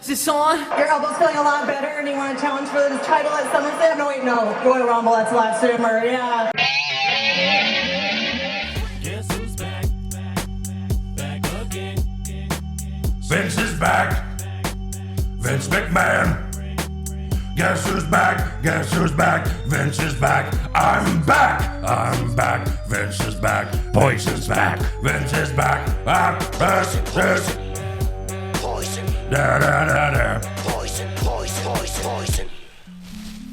Is this on? Your elbow's feeling a lot better and you want to challenge for the title at SummerSlam? No, wait, no. Royal Rumble, that's last Summer, yeah. Guess who's back? Back again. Vince is back. Vince McMahon. Guess who's back? Guess who's back? Vince is back. I'm back. I'm back. Vince is back. Voice is back. Vince is back. This. Poison, Da da da da. poison, poison, poison, poison.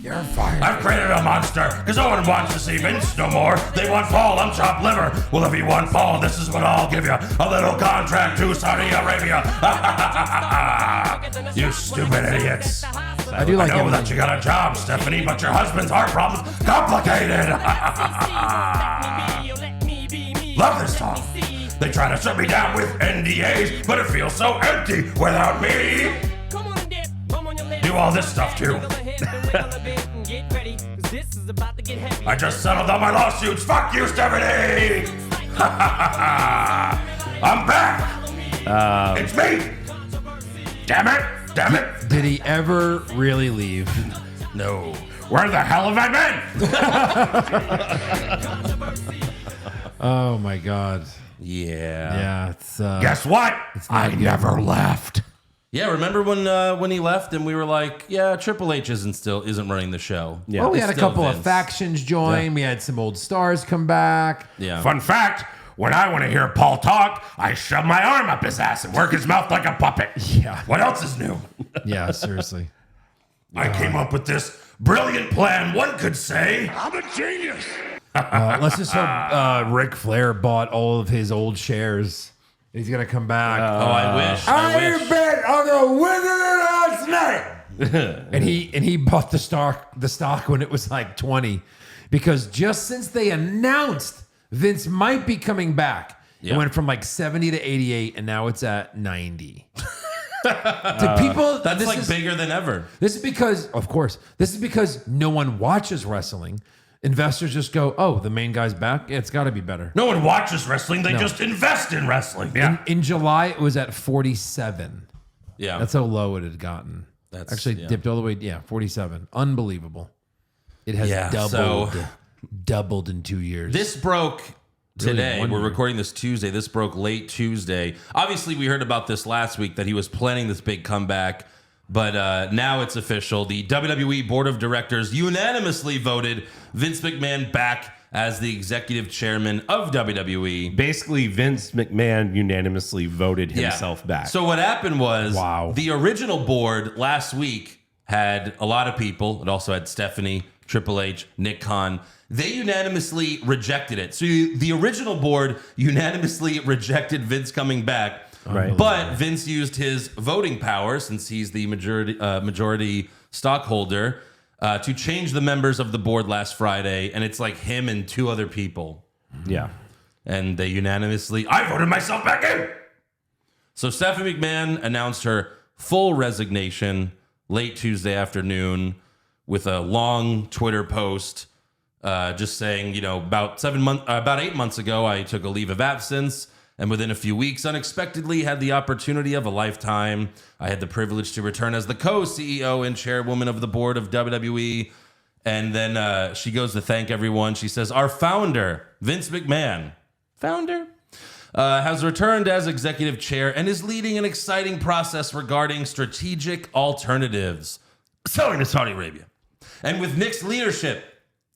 You're fired. I've created a monster because no one wants to see Vince no more. They want Paul on chopped liver. Well, if you want Paul, this is what I'll give you: a little contract to Saudi Arabia. You stupid idiots. I do like I know him. that you got a job, Stephanie, but your husband's heart problems complicated. Love this song. They try to shut me down with NDAs, but it feels so empty without me. Do all this stuff too. I just settled all my lawsuits. Fuck you, Stephanie. I'm back. It's me. Damn it. Damn it. Did he ever really leave? No. Where the hell have I been? Oh my God. Yeah. Yeah. It's Guess what? I good. never left. Yeah, remember when he left and we were like, yeah, Triple H isn't running the show. Yeah. Well, we It's had a still couple of Vince. factions join. Yeah. We had some old stars come back. Yeah. Fun fact, when I want to hear Paul talk, I shove my arm up his ass and work his mouth like a puppet. Yeah. What else is new? Yeah, seriously. I came up with this brilliant plan. One could say, I'm a genius. Let's just hope Ric Flair bought all of his old shares. He's gonna come back. I wish. I wish. bet on the winner last night. and he bought the stock when it was like 20, because just since they announced Vince might be coming back, Yeah. it went from like 70 to 88, and now it's at 90. To people, That's this like is, bigger than ever. This is because, of course, this is because no one watches wrestling. Investors just go, oh, the main guy's back. Yeah, it's got to be better. No one watches wrestling. They just invest in wrestling. Yeah. In July, it was at 47. Yeah. That's how low it had gotten. That's- Actually yeah. dipped all the way. Yeah, 47. Unbelievable. It has Yeah, doubled in 2 years. This broke today. one We're year. recording this Tuesday. This broke late Tuesday. Obviously, we heard about this last week that he was planning this big comeback, but now it's official. The WWE Board of Directors unanimously voted Vince McMahon back as the executive chairman of WWE. Basically, Vince McMahon unanimously voted himself back. So what happened was Wow. the original board last week had a lot of people. It also had Stephanie, Triple H, Nick Khan. They unanimously rejected it. So the original board unanimously rejected Vince coming back. Right. But Vince used his voting power, since he's the majority stockholder, to change the members of the board last Friday. And it's like him and two other people. yeah. And they unanimously... I voted myself back in. So Stephanie McMahon announced her full resignation late Tuesday afternoon with a long Twitter post just saying, about 8 months ago, I took a leave of absence, and within a few weeks, unexpectedly had the opportunity of a lifetime. I had the privilege to return as the co-CEO and chairwoman of the board of WWE. And then she goes to thank everyone. She says, our founder, Vince McMahon, has returned as executive chair and is leading an exciting process regarding strategic alternatives, selling to Saudi Arabia. And with Nick's leadership,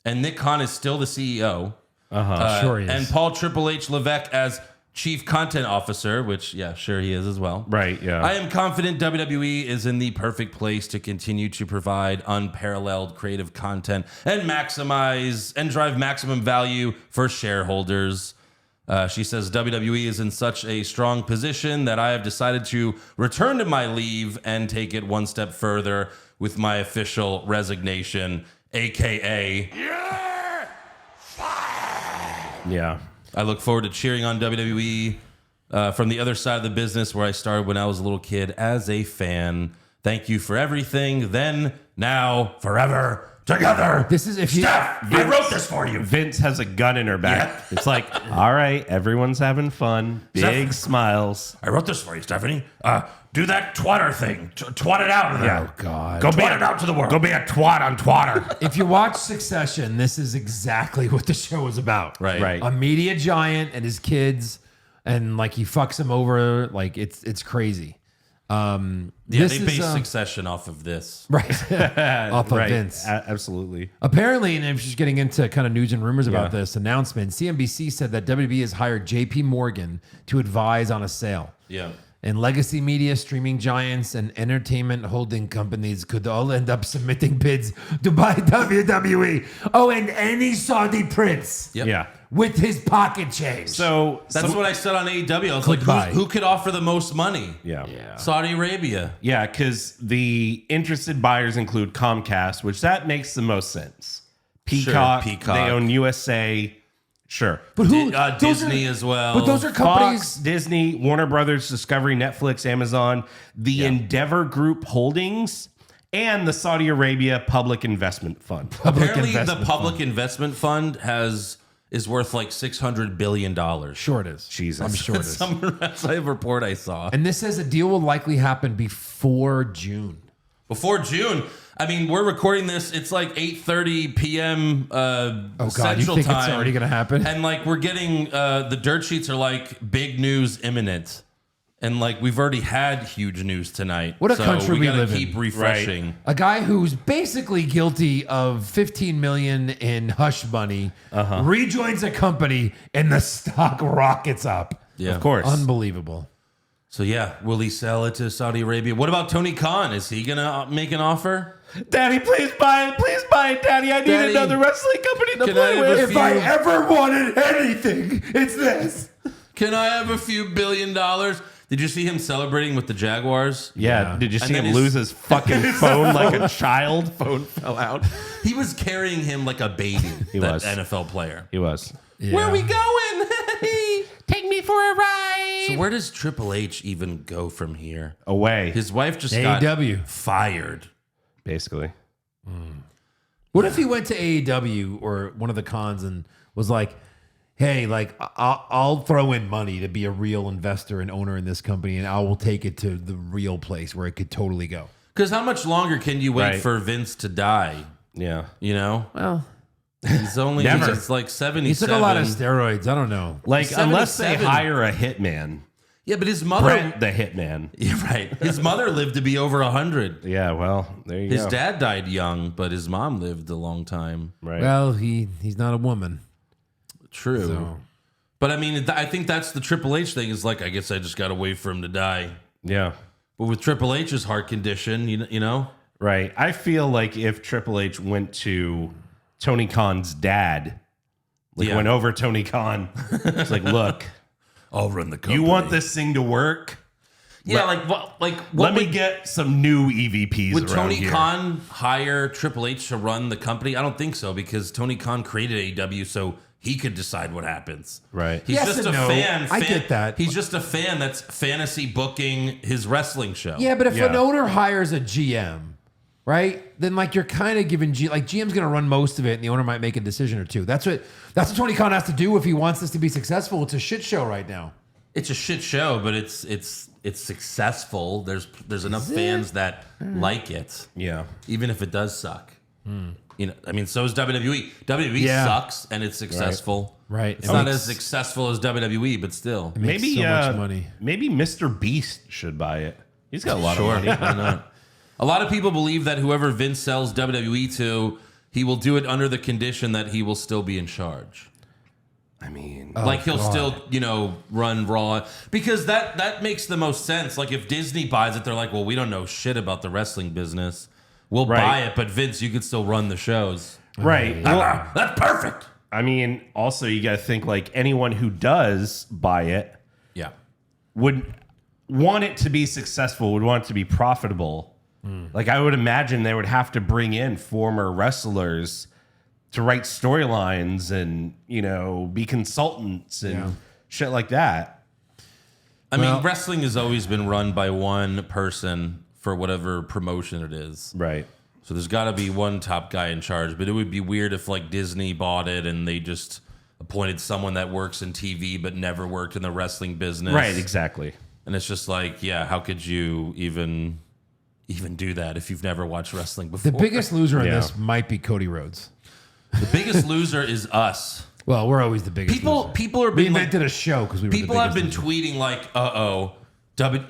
and Nick Khan is still the CEO, Sure he is. and Paul Triple H Levesque as Chief Content Officer, which, yeah, sure he is as well. Right, yeah. I am confident WWE is in the perfect place to continue to provide unparalleled creative content and drive maximum value for shareholders. She says WWE is in such a strong position that I have decided to return to my leave and take it one step further with my official resignation, aka Yeah. I look forward to cheering on WWE from the other side of the business where I started when I was a little kid as a fan. Thank you for everything. Then, now, Forever together. This is if you. Steph, I wrote this for you. Vince has a gun in her back. It's like, all right, everyone's having fun. Big smiles. I wrote this for you, Stephanie. Do that twatter thing. Twat it out of there. Oh God. Go twat it out to the world. Go be a twat on twatter. If you watch Succession, this is exactly what the show is about. right. A media giant and his kids, and like he fucks him over. Like it's crazy. Yeah, this they is, based Succession off of this. right off of Right. Vince. Absolutely. Apparently, and I'm just getting into kind of news and rumors about this announcement. CNBC said that WB has hired J.P. Morgan to advise on a sale. Yeah. And legacy media, streaming giants, and entertainment holding companies could all end up submitting bids to buy WWE. Oh, and any Saudi prince Yep. Yeah. with his pocket change. So That's what I said on AEW. I was Click buy. like, who could offer the most money? yeah. Saudi Arabia. Yeah, because the interested buyers include Comcast, which that makes the most sense. Peacock, Peacock. they own USA. Sure. but who? those Disney are- as well. But those are companies. Fox, Disney, Warner Brothers, Discovery, Netflix, Amazon, the Endeavor Group Holdings, and the Saudi Arabia Public Investment Fund. Apparently, the Investment Public Investment Fund is worth like $600 billion. Sure it is. Jesus. I'm sure it is. That's a report I saw. And this says a deal will likely happen before June. Before June, I mean, we're recording this. It's like 8:30 p.m. Oh God, Central you think time. it's already going to happen? And like we're getting the dirt sheets are like big news imminent, and like we've already had huge news tonight. What a so country we gotta live in. keep refreshing. A guy who's basically guilty of $15 million in hush money rejoins a company and the stock rockets up. Yeah, Of course. Unbelievable. So yeah, will he sell it to Saudi Arabia? What about Tony Khan? Is he gonna make an offer? Daddy, please buy it. Please buy it, Daddy. I need Daddy, another wrestling company to can I play have a with. few- If I ever wanted anything, it's this. Can I have a few $1 billion? Did you see him celebrating with the Jaguars? Yeah. Did you see then him his- lose his fucking phone like a child? Phone fell out. He was carrying him like a baby. He that was. NFL player. He was. Where are we going? Take me for a ride. So where does Triple H even go from here? Away, His wife just AEW. got fired. basically. What if he went to AEW or one of the cons and was like, hey, like I'll throw in money to be a real investor and owner in this company, and I will take it to the real place where it could totally go. Because how much longer can you wait Right. for Vince to die? Yeah. You know? Well, He's only Never. he's like 77. he took a lot of steroids. I don't know. Like, unless they 77. hire a hitman. Yeah, but his mother Brett the hitman. Yeah, right. His mother lived to be over 100. Yeah, well, there you His go. dad died young, but his mom lived a long time. Right. Well, he's not a woman. True. So But I mean, I think that's the Triple H thing is like, I guess I just got to wait for him to die. yeah. But with Triple H's heart condition, you know? Right. I feel like if Triple H went to Tony Khan's dad, like Yeah. went over Tony Khan, it's like, look, I'll run the company. you want this thing to work? Yeah, like what Let me would- get some new EVPs Would around Tony here. Khan hire Triple H to run the company? I don't think so because Tony Khan created AEW so he could decide what happens. Right. He's Yes just a and no. fan. I get that. He's just a fan that's fantasy booking his wrestling show. yeah, but if Yeah. an owner hires a GM, right, then like you're kind of giving GM's going to run most of it, and the owner might make a decision or two. That's what Tony Khan has to do if he wants this to be successful. It's a shit show right now. It's a shit show, but it's successful. There's enough fans that like it, Yeah. even if it does suck. You know, I mean, so is WWE. WWE Yeah. sucks and it's successful. Right. It's not as successful as WWE, but still. Makes so much money. Maybe Mr. Beast should buy it. He's got a lot Sure, of money. why not? A lot of people believe that whoever Vince sells WWE to, he will do it under the condition that he will still be in charge. I mean, Like he'll still, run Raw because that makes the most sense. Like if Disney buys it, they're like, well, we don't know shit about the wrestling business. We'll Right. buy it, but Vince, you could still run the shows. right. Well, That's perfect. I mean, also you got to think like anyone who does buy it Yeah. would want it to be successful, would want it to be profitable. Like I would imagine they would have to bring in former wrestlers to write storylines and, be consultants and shit like that. I mean, wrestling has always been run by one person for whatever promotion it is. Right. So there's got to be one top guy in charge, but it would be weird if like Disney bought it and they just appointed someone that works in TV but never worked in the wrestling business. Right, exactly. And it's just like, yeah, how could you even do that if you've never watched wrestling before? The biggest loser in Yeah. this might be Cody Rhodes. The biggest loser is us. Well, we're always the biggest loser. People are We being like, invented a show because we were people the have biggest been loser. tweeting like,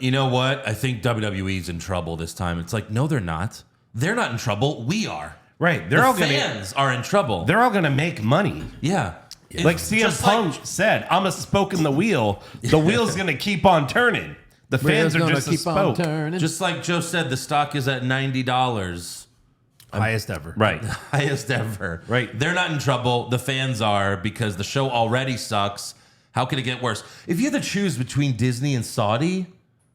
you know what? I think WWE's in trouble this time. It's like, no, they're not. They're not in trouble. We are. Right. The fans are in trouble. They're all gonna make money. Yeah. Like CM Just Punk said, I'm a spoke in the wheel. The wheel's gonna keep on turning. The fans are Gonna just a keep on spoke. turning. Just like Joe said, the stock is at $90. Highest ever. Right. Highest ever. Right. They're not in trouble. The fans are because the show already sucks. How can it get worse? If you had to choose between Disney and Saudi,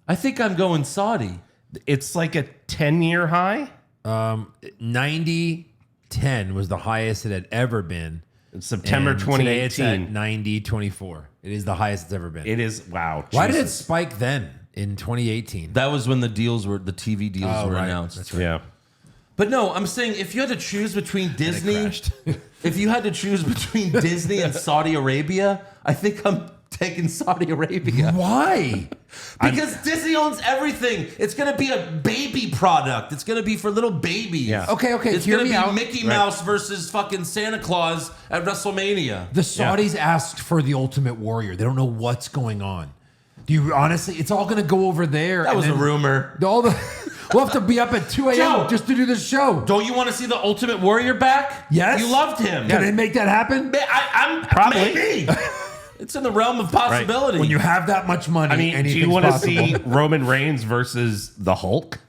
I think I'm going Saudi. It's like a 10-year high. 90-10 was the highest it had ever been. It's September And today it's at 2018. 90-24. It is the highest it's ever been. It is wow. Why did it Jesus. spike then in 2018? That was when the TV deals were right. announced. That's right. Yeah. But no, I'm saying if you had to choose between Disney, crashed. if you had to choose between Disney and Saudi Arabia, I think I'm taking Saudi Arabia. Why? Because Disney owns everything. It's going to be a baby product. It's going to be for little babies. Yeah. Okay, It's hear going to me be out. Mickey Mouse versus fucking Santa Claus at WrestleMania. The Saudis asked for the Ultimate Warrior. They don't know what's going on. Do you honestly? It's all going to go over there. That and was a then rumor. We'll have to be up at 2 a.m. Joe! just to do this show. Don't you want to see the Ultimate Warrior back? Yes. You loved him. Can they make that happen? I'm Probably. maybe. It's in the realm of possibility. When you have that much money, I mean, do you anything's want to possible. see Roman Reigns versus the Hulk?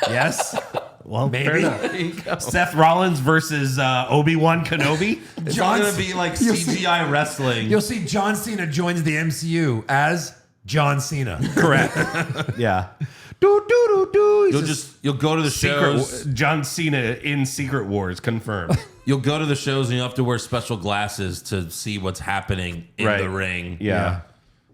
Yes. Well, Maybe. fair enough. Seth Rollins versus Obi-Wan Kenobi. It's all going to be like You'll see- CGI wrestling. You'll see John Cena joins the MCU as John Cena. Correct. Yeah. Do do do do. You'll go to the shows. Secret John Cena in Secret Wars confirmed. You'll go to the shows and you'll have to wear special glasses to see what's happening in Right. the ring. Yeah.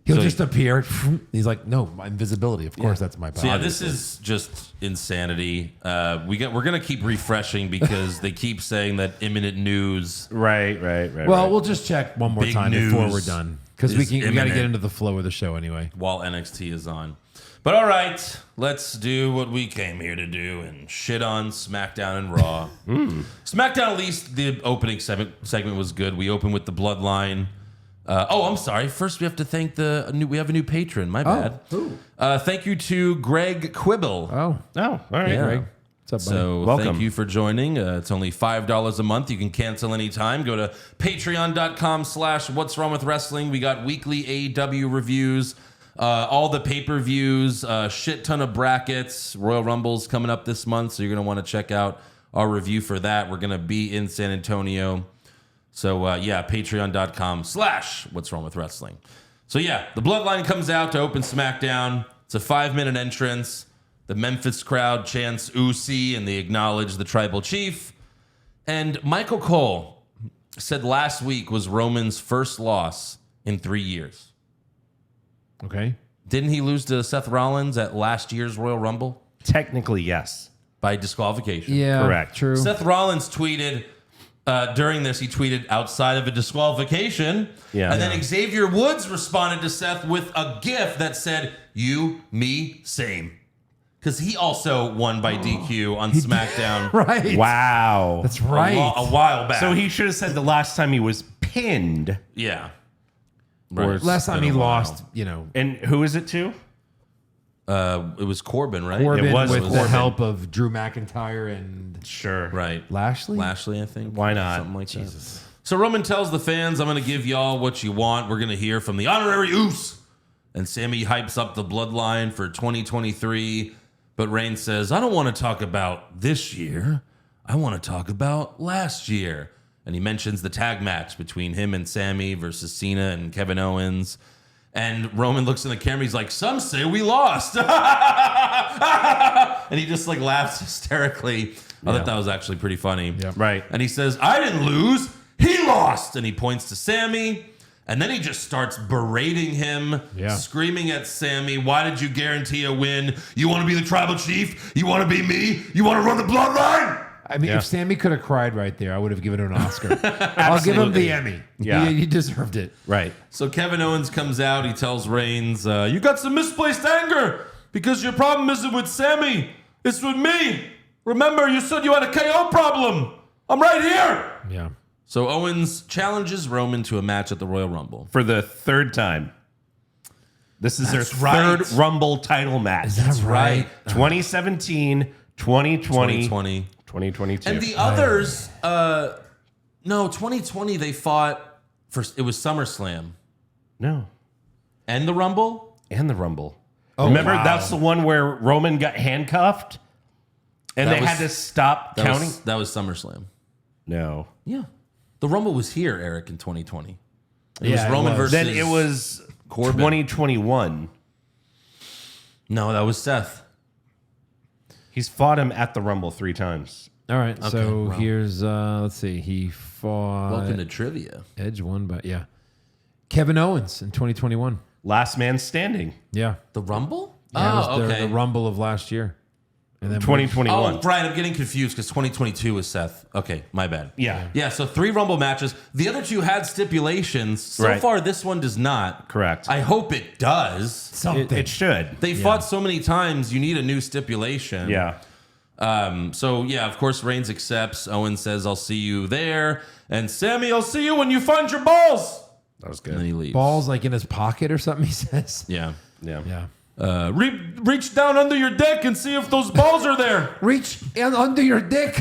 He'll So- just appear. He's like, no, my invisibility. Of course, that's my power. So yeah, this is just insanity. We're gonna keep refreshing because they keep saying that imminent news. Right. Well, we'll just check one more Big time before news we're done because we is got to imminent. get into the flow of the show anyway. While NXT is on. But all right, let's do what we came here to do and shit on SmackDown and Raw. SmackDown, at least the opening segment was good. We opened with the Bloodline. I'm sorry. First, we have to thank we have a new patron. My bad. who? Thank you to Greg Quibble. Oh, all right. Yeah. Greg. What's up, buddy? So Welcome. thank you for joining. It's only $5 a month. You can cancel anytime. Go to patreon.com/what's wrong with wrestling. We got weekly AEW reviews, all the pay-per-views, shit ton of brackets. Royal Rumble's coming up this month, so you're going to want to check out our review for that. We're going to be in San Antonio. So patreon.com/what's wrong with wrestling. So yeah, the Bloodline comes out to open SmackDown. It's a 5-minute entrance. The Memphis crowd chants Usi and they acknowledge the tribal chief. And Michael Cole said last week was Roman's first loss in 3 years. Okay. Didn't he lose to Seth Rollins at last year's Royal Rumble Technically, yes. by disqualification? Yeah. Correct. True. Seth Rollins tweeted during this, he tweeted outside of a disqualification. Yeah. And then Xavier Woods responded to Seth with a GIF that said, "You, me, same." Because he also won by DQ on SmackDown Right. Wow. That's right. a while back. So he should have said the last time he was pinned. yeah. Or Right. Last time Been he a while. lost, And who is it to? It was Corbin, right? Corbin was with the Corbin. help of Drew McIntyre and Sure. Right. Lashley. Lashley, I think. Why not? Something like that. So Roman tells the fans, "I'm going to give y'all what you want. We're going to hear from the honorary Uce." And Sammy hypes up the Bloodline for 2023. But Reigns says, "I don't want to talk about this year. I want to talk about last year." And he mentions the tag match between him and Sammy versus Cena and Kevin Owens. And Roman looks in the camera. He's like, "Some say we lost." And he just like laughs hysterically. I thought that was actually pretty funny. Yep. Right. And he says, "I didn't lose. He lost." And he points to Sammy. And then he just starts berating him, screaming at Sammy, why did you guarantee a win? You want to be the tribal chief? You want to be me? You want to run the bloodline? I mean, if Sammy could have cried right there, I would have given him an Oscar. I'll give him the Emmy. Yeah. He deserved it. Right. So Kevin Owens comes out. He tells Reigns, you got some misplaced anger because your problem isn't with Sammy. It's with me. Remember, you said you had a KO problem. I'm right here. Yeah. So Owens challenges Roman to a match at the Royal Rumble. For the third time. This is their That's right. third Rumble title match. That's right. 2017, 2020, 2020. 2022. And the others, no, 2020 they fought for, it was SummerSlam. No. And the Rumble? And the Rumble. Remember, that's the one where Roman got handcuffed? And That they was- had to stop That counting? that was SummerSlam. No. Yeah. The Rumble was here, Eric, in 2020. It Yeah, was it Roman was. versus... Then it was Corbin. 2021. No, that was Seth. He's fought him at the Rumble 3 times. All right. So well. here's, let's see. He fought. Welcome to trivia. Edge won, but yeah. Kevin Owens in 2021. Last man standing. Yeah. The Rumble? Yeah, it was Oh, okay. the Rumble of last year. And then 2021. Oh, right. I'm getting confused because 2022 was Seth. Okay, my bad. Yeah. Yeah, so 3 Rumble matches. The other 2 had stipulations. So Right. far, this one does not. Correct. I hope it does. something. It should. They fought so many times, you need a new stipulation. Yeah. So, yeah, of course, Reigns accepts. Owens says, I'll see you there. And Sammy, I'll see you when you find your balls. That was And then good. he leaves. Balls like in his pocket or something, he says. Yeah. Yeah. Yeah. Reach down under your dick and see if those balls are there. Reach in under your dick.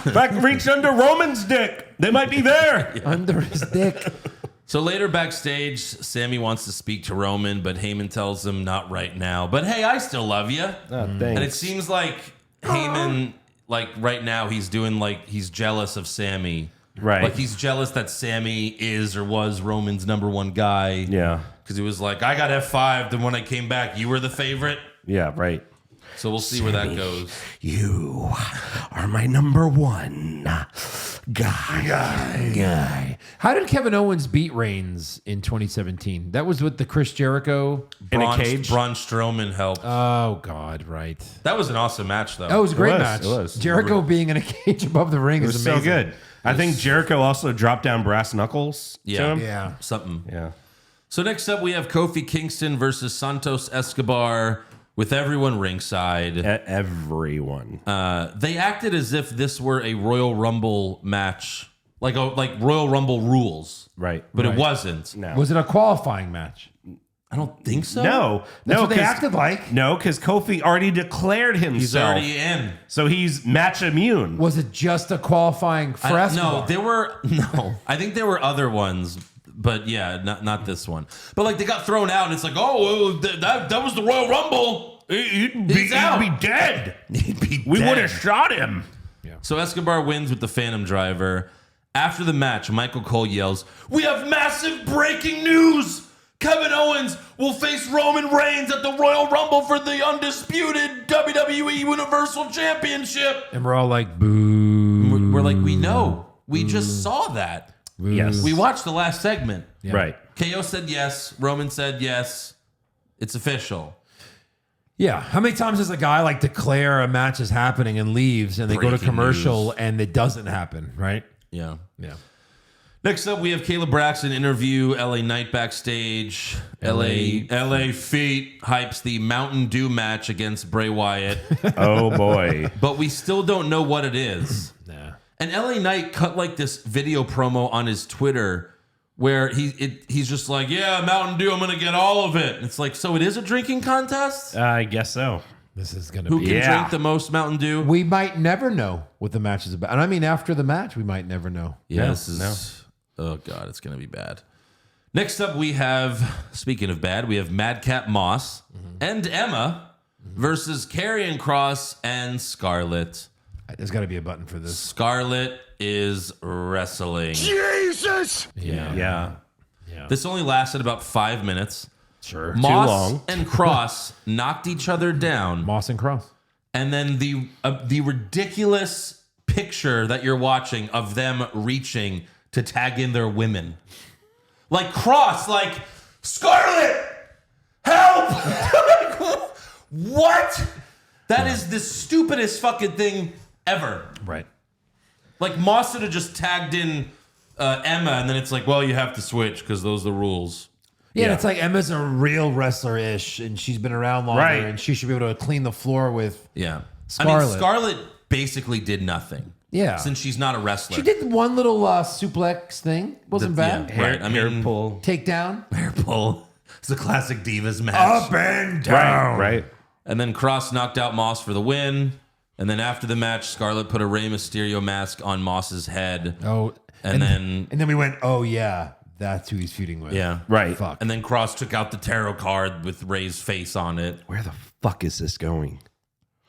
In fact, reach under Roman's dick. They might be there. Under his dick. So later backstage, Sammy wants to speak to Roman, but Heyman tells him not right now. But hey, I still love you. Thanks. And it seems like Heyman, like right now, he's doing like he's jealous of Sammy. Right. Like he's jealous that Sammy is or was Roman's #1 guy. Yeah. Because he was like, I got F5'd, and when I came back, you were the favorite. Yeah, right. So we'll see where that goes. You are my #1 guy. How did Kevin Owens beat Reigns in 2017? That was with the Chris Jericho. In a cage? Braun Strowman helped. Oh, God, right. That was an awesome match, though. That was a great was, match. it was. Jericho being in a cage above the ring It is was amazing. so good. I think Jericho also dropped down brass knuckles to Yeah. him. Yeah. Something. Yeah. So next up, we have Kofi Kingston versus Santos Escobar with everyone ringside. Everyone. They acted as if this were a Royal Rumble match, like Royal Rumble rules, Right. but Right. it wasn't. No. Was it a qualifying match? I don't think so. No. That's no, what they 'cause- acted like. No, because Kofi already declared himself. he's already in. So he's match immune. Was it just a qualifying for Escobar? No, there were no. I think there were other ones, but yeah, not this one. But like they got thrown out, and it's like, oh, that was the Royal Rumble. He's out. He'd be dead. He'd be We dead. would have shot him. So Escobar wins with the Phantom Driver. After the match, Michael Cole yells, "We have massive breaking news! Kevin Owens will face Roman Reigns at the Royal Rumble for the undisputed WWE Universal Championship." And we're all like, boo. We're like, we know. We just saw that. Yes. We watched the last segment. Yeah. Right. KO said yes. Roman said yes. It's official. Yeah. How many times does a guy like declare a match is happening and leaves and they go to Breaking commercial news. and it doesn't happen, right? Yeah. Yeah. Next up, we have Caleb Braxton interview LA Knight backstage. LA Feet hypes the Mountain Dew match against Bray Wyatt, Oh, boy. but we still don't know what it is. Nah. And LA Knight cut like this video promo on his Twitter where he's just like, yeah, Mountain Dew, I'm going to get all of it. And it's like, so it is a drinking contest? I guess so. This is going to Who be. can Yeah. drink the most Mountain Dew? We might never know what the match is about. And I mean, after the match, we might never know. Yeah, this is, oh God, it's going to be bad. Next up, we have, speaking of bad, we have Madcap Moss and Emma versus Karrion Kross and Scarlett. There's got to be a button for this. Scarlett is wrestling. Jesus! Yeah. This only lasted about 5 minutes. Sure. Moss long. and Cross knocked each other down. Moss and Cross. And then the ridiculous picture that you're watching of them reaching to tag in their women. Like Cross, like Scarlett, help! Like, what? That is the stupidest fucking thing ever. Right. Like Moss should have just tagged in Emma, and then it's like, well, you have to switch because those are the rules. Yeah, and it's like Emma's a real wrestler-ish, and she's been around longer, Right. and she should be able to clean the floor with. Yeah. Scarlett. I mean, Scarlett basically did nothing. Yeah. Since she's not a wrestler. She did one little suplex thing. Wasn't bad. Yeah, right. I mean, pull. Takedown. hair pull. It's a classic Divas match. Up and down. Right. And then Cross knocked out Moss for the win. And then after the match, Scarlett put a Rey Mysterio mask on Moss's head. Oh, And then we went, oh yeah, that's who he's feuding with. yeah. Right. Fuck. And then Cross took out the tarot card with Rey's face on it. Where the fuck is this going?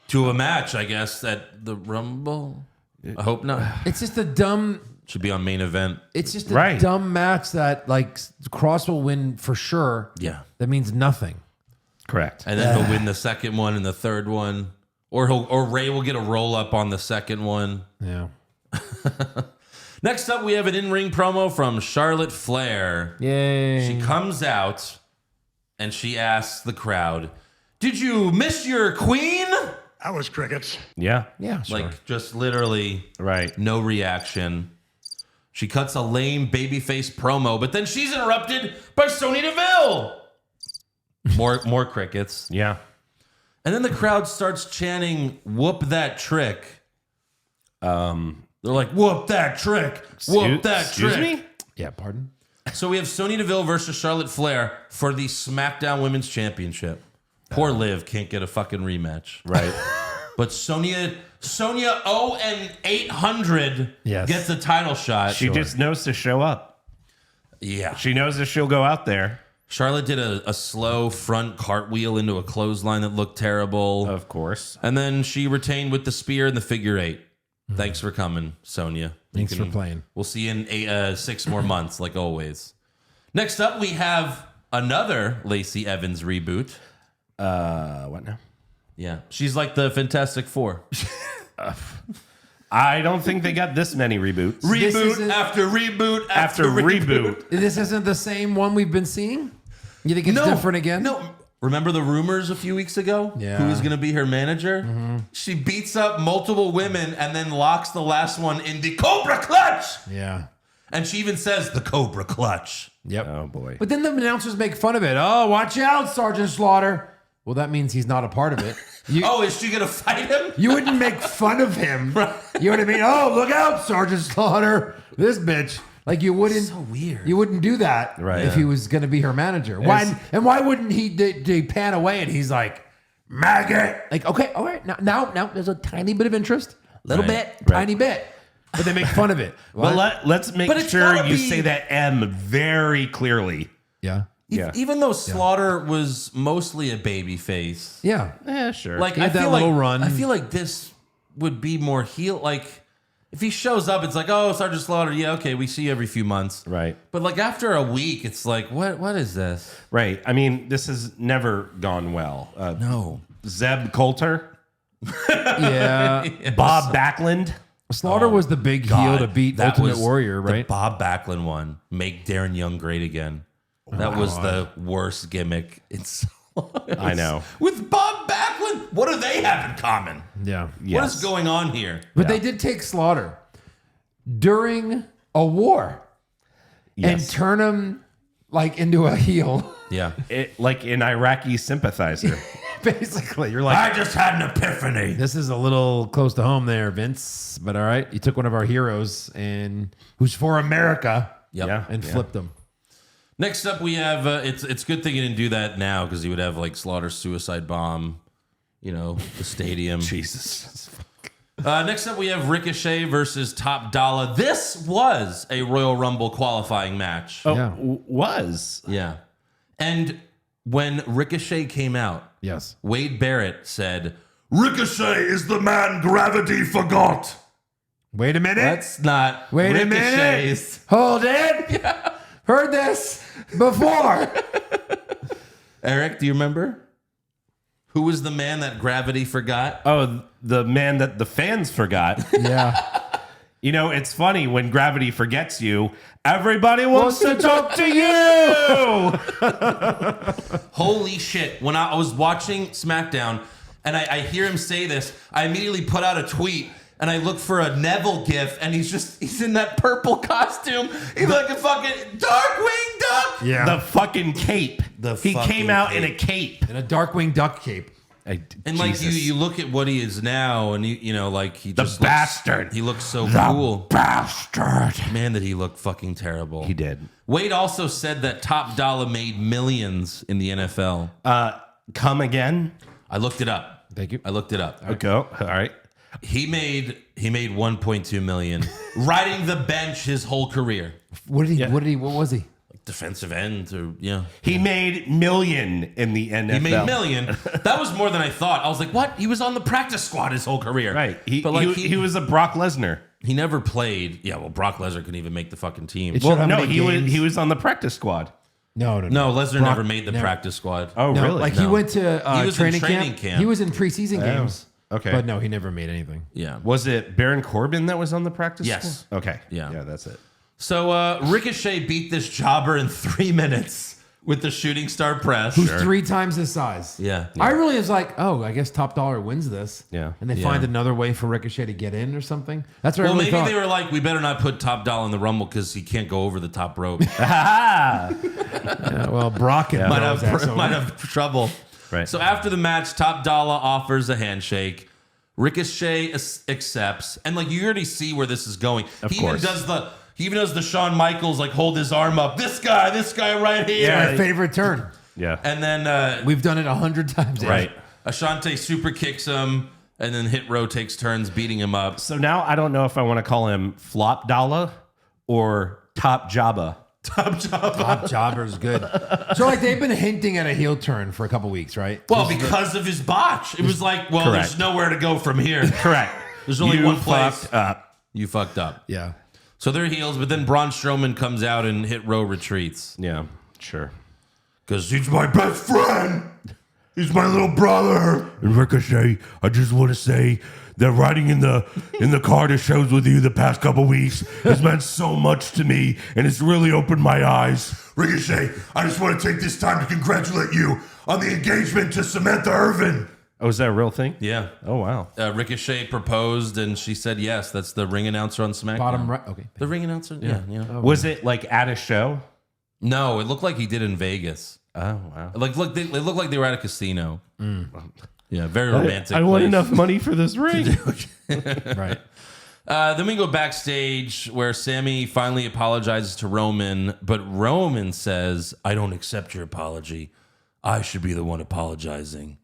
To a match, I guess, at the Rumble. I hope not. It's just a dumb. Should be on main event. It's just a Right. dumb match that like Cross will win for sure. Yeah. That means nothing. Correct. And then he'll win the second one and the third one. Or Ray will get a roll up on the second one. Yeah. Next up, we have an in-ring promo from Charlotte Flair. Yay. She comes out and she asks the crowd, "Did you miss your queen?" That was crickets. Yeah. Yeah. Sure. Like, just literally Right. no reaction. She cuts a lame babyface promo, but then she's interrupted by Sonya Deville. More crickets. Yeah. And then the crowd starts chanting, "Whoop that trick." They're like, "Whoop that trick. Whoop that Excuse trick." me? Yeah. Pardon. So we have Sonya Deville versus Charlotte Flair for the SmackDown Women's Championship. Poor Liv can't get a fucking rematch. Right. But Sonya 0-800 Yes. gets a title shot. She just knows to show up. Yeah. She knows that she'll go out there. Charlotte did a slow front cartwheel into a clothesline that looked terrible. Of course. And then she retained with the spear and the figure eight. Thanks for coming, Sonya. Thanks for playing. We'll see you in 6 more months, like always. Next up, we have another Lacey Evans reboot. What now? Yeah. She's like the Fantastic Four. I don't think they got this many reboots. isn't- after reboot After reboot. This isn't the same one we've been seeing. You think it's different again? No. Remember the rumors a few weeks ago? Yeah. Who was going to be her manager? She beats up multiple women and then locks the last one in the Cobra Clutch. Yeah. And she even says the Cobra Clutch. Yep. Oh, boy. But then the announcers make fun of it. Oh, watch out, Sergeant Slaughter. Well, that means he's not a part of it. You, Oh, is she going to fight him? you wouldn't make fun of him. You know what I mean? Oh, look out, Sergeant Slaughter. This bitch. Like you wouldn't. So weird. You wouldn't do that Right. if he was going to be her manager. Why? And why wouldn't he? They pan away and he's like, maggot. Like, okay, all right. Now, there's a tiny bit of interest, little Right. bit, tiny bit, but they make fun of it. Well, What? let's make But it's sure gotta you be- say that M very clearly. Yeah. Yeah. Even though Slaughter was mostly a baby face. Yeah. Yeah, sure. Like He had I that feel little like run. I feel like this would be more heel. Like if he shows up, it's like, oh, Sergeant Slaughter. Yeah, okay, we see you every few months. Right. But like after a week, it's like, what is this? Right. I mean, this has never gone well. No. Zeb Coulter, Yeah. Bob Backlund. Slaughter was the big heel to beat that Ultimate was Warrior, the right? Bob Backlund one. Make Darren Young great again. That was the worst gimmick. It's I know. with Bob Backlund. What do they have in common? Yeah. Yes. What is going on here? But they did take Slaughter during a war and Yes. turn him like into a heel. Yeah. Like an Iraqi sympathizer. Basically, you're like, just had an epiphany. this is a little close to home there, Vince. But all right, you took one of our heroes and who's for America Yep. Yeah. and flipped him. Next up, we have it's good thing he didn't do that now because he would have like Slaughter's suicide bomb, the stadium. Jesus. Next up, we have Ricochet versus Top Dollar. This was a Royal Rumble qualifying match. Oh, Yeah. was. Yeah, and when Ricochet came out, Yes. Wade Barrett said, Ricochet is the man gravity forgot. Wait a minute. "That's not Wait a minute. Ricochet's." Hold it. Heard this before. Eric, do you remember? Who was the man that gravity forgot? Oh, the man that the fans forgot. Yeah. You know, it's funny when gravity forgets you, everybody wants to talk to you. Holy shit. When I was watching SmackDown and I hear him say this, I immediately put out a tweet and I look for a Neville gif and he's in that purple costume. He's like a fucking Darkwing Duck. Yeah. The fucking cape. He fucking came out in a cape. cape. And a Darkwing Duck cape. And like you look at what he is now, and you know, like he The just bastard. He looks so The cool, bastard. man. That he looked fucking terrible. He did. Wade also said that Top Dollar made millions in the NFL. Come again? I looked it up. Thank you. I looked it up. Okay. All right. He made 1.2 million riding the bench his whole career. What was he? Defensive end, or yeah. He made million in the NFL. He made million. That was more than I thought. I was like, what? He was on the practice squad his whole career. Right. But like he was a Brock Lesnar. he never played. Yeah, well, Brock Lesnar couldn't even make the fucking team. It showed how No, many he games- was on the practice squad. No. No, Lesnar Brock never made the practice squad. Oh, No, really? like he No. went to He was in training training camp. camp. He was in preseason games. okay. But no, he never made anything. Yeah. Was it Baron Corbin that was on the practice Yes. squad? Okay. Yeah. Yeah, that's it. So Ricochet beat this jobber in 3 minutes with the shooting star press. Who's 3 times his size. Yeah. I really was like, oh, I guess Top Dollar wins this. Yeah. And they Yeah. find another way for Ricochet to get in or something. That's what Well, I really maybe thought. they were like, we better not put Top Dollar in the Rumble because he can't go over the top rope. Yeah, well, Brock and might those have assholes. might have trouble. Right. So after the match, Top Dollar offers a handshake. Ricochet accepts, and like you already see where this is going. He course. even does the Shawn Michaels like hold his arm up. This guy right here. My favorite turn. Yeah. And then We've done it 100 times. Right. Ashante super kicks him, and then Hit Row takes turns beating him up. So now I don't know if I want to call him Flop Dollar or Top Jabba. Top Jobber's good. So like they've been hinting at a heel turn for a couple weeks, right? Well, because of his botch, it was like, well, Correct. there's nowhere to go from here. Correct. There's only You one place. fucked up. You fucked up. Yeah. So they're heels, but then Braun Strowman comes out and Hit Row retreats. Yeah, sure. Because He's my best friend. He's my little brother. And Ricochet, I just want to say that riding in the car to shows with you the past couple weeks has meant so much to me, and it's really opened my eyes. Ricochet, I just want to take this time to congratulate you on the engagement to Samantha Irvin. Oh, is that a real thing? yeah, Oh, wow. Ricochet proposed and she said yes. That's the ring announcer on SmackDown. Bottom right. Okay. The ring announcer? Yeah. Was it like at a show? No, it looked like he did in Vegas. Oh, wow. Like, look, they looked like they were at a casino. Yeah, very romantic. I want place. enough money for this ring. Right. Then we go backstage where Sammy finally apologizes to Roman, but Roman says, I don't accept your apology. I should be the one apologizing.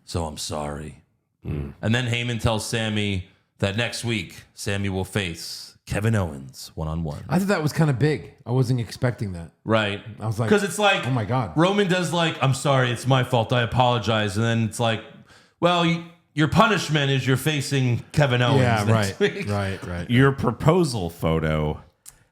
So I'm sorry. And then Heyman tells Sammy that next week, Sammy will face Kevin Owens one-on-one. I thought that was kind of big. I wasn't expecting that. Right. I was like, because it's like, oh my God. Roman does like, I'm sorry, it's my fault. I apologize. And then it's like, well, your punishment is you're facing Kevin Owens. Yeah, next right. week. Right. Your proposal photo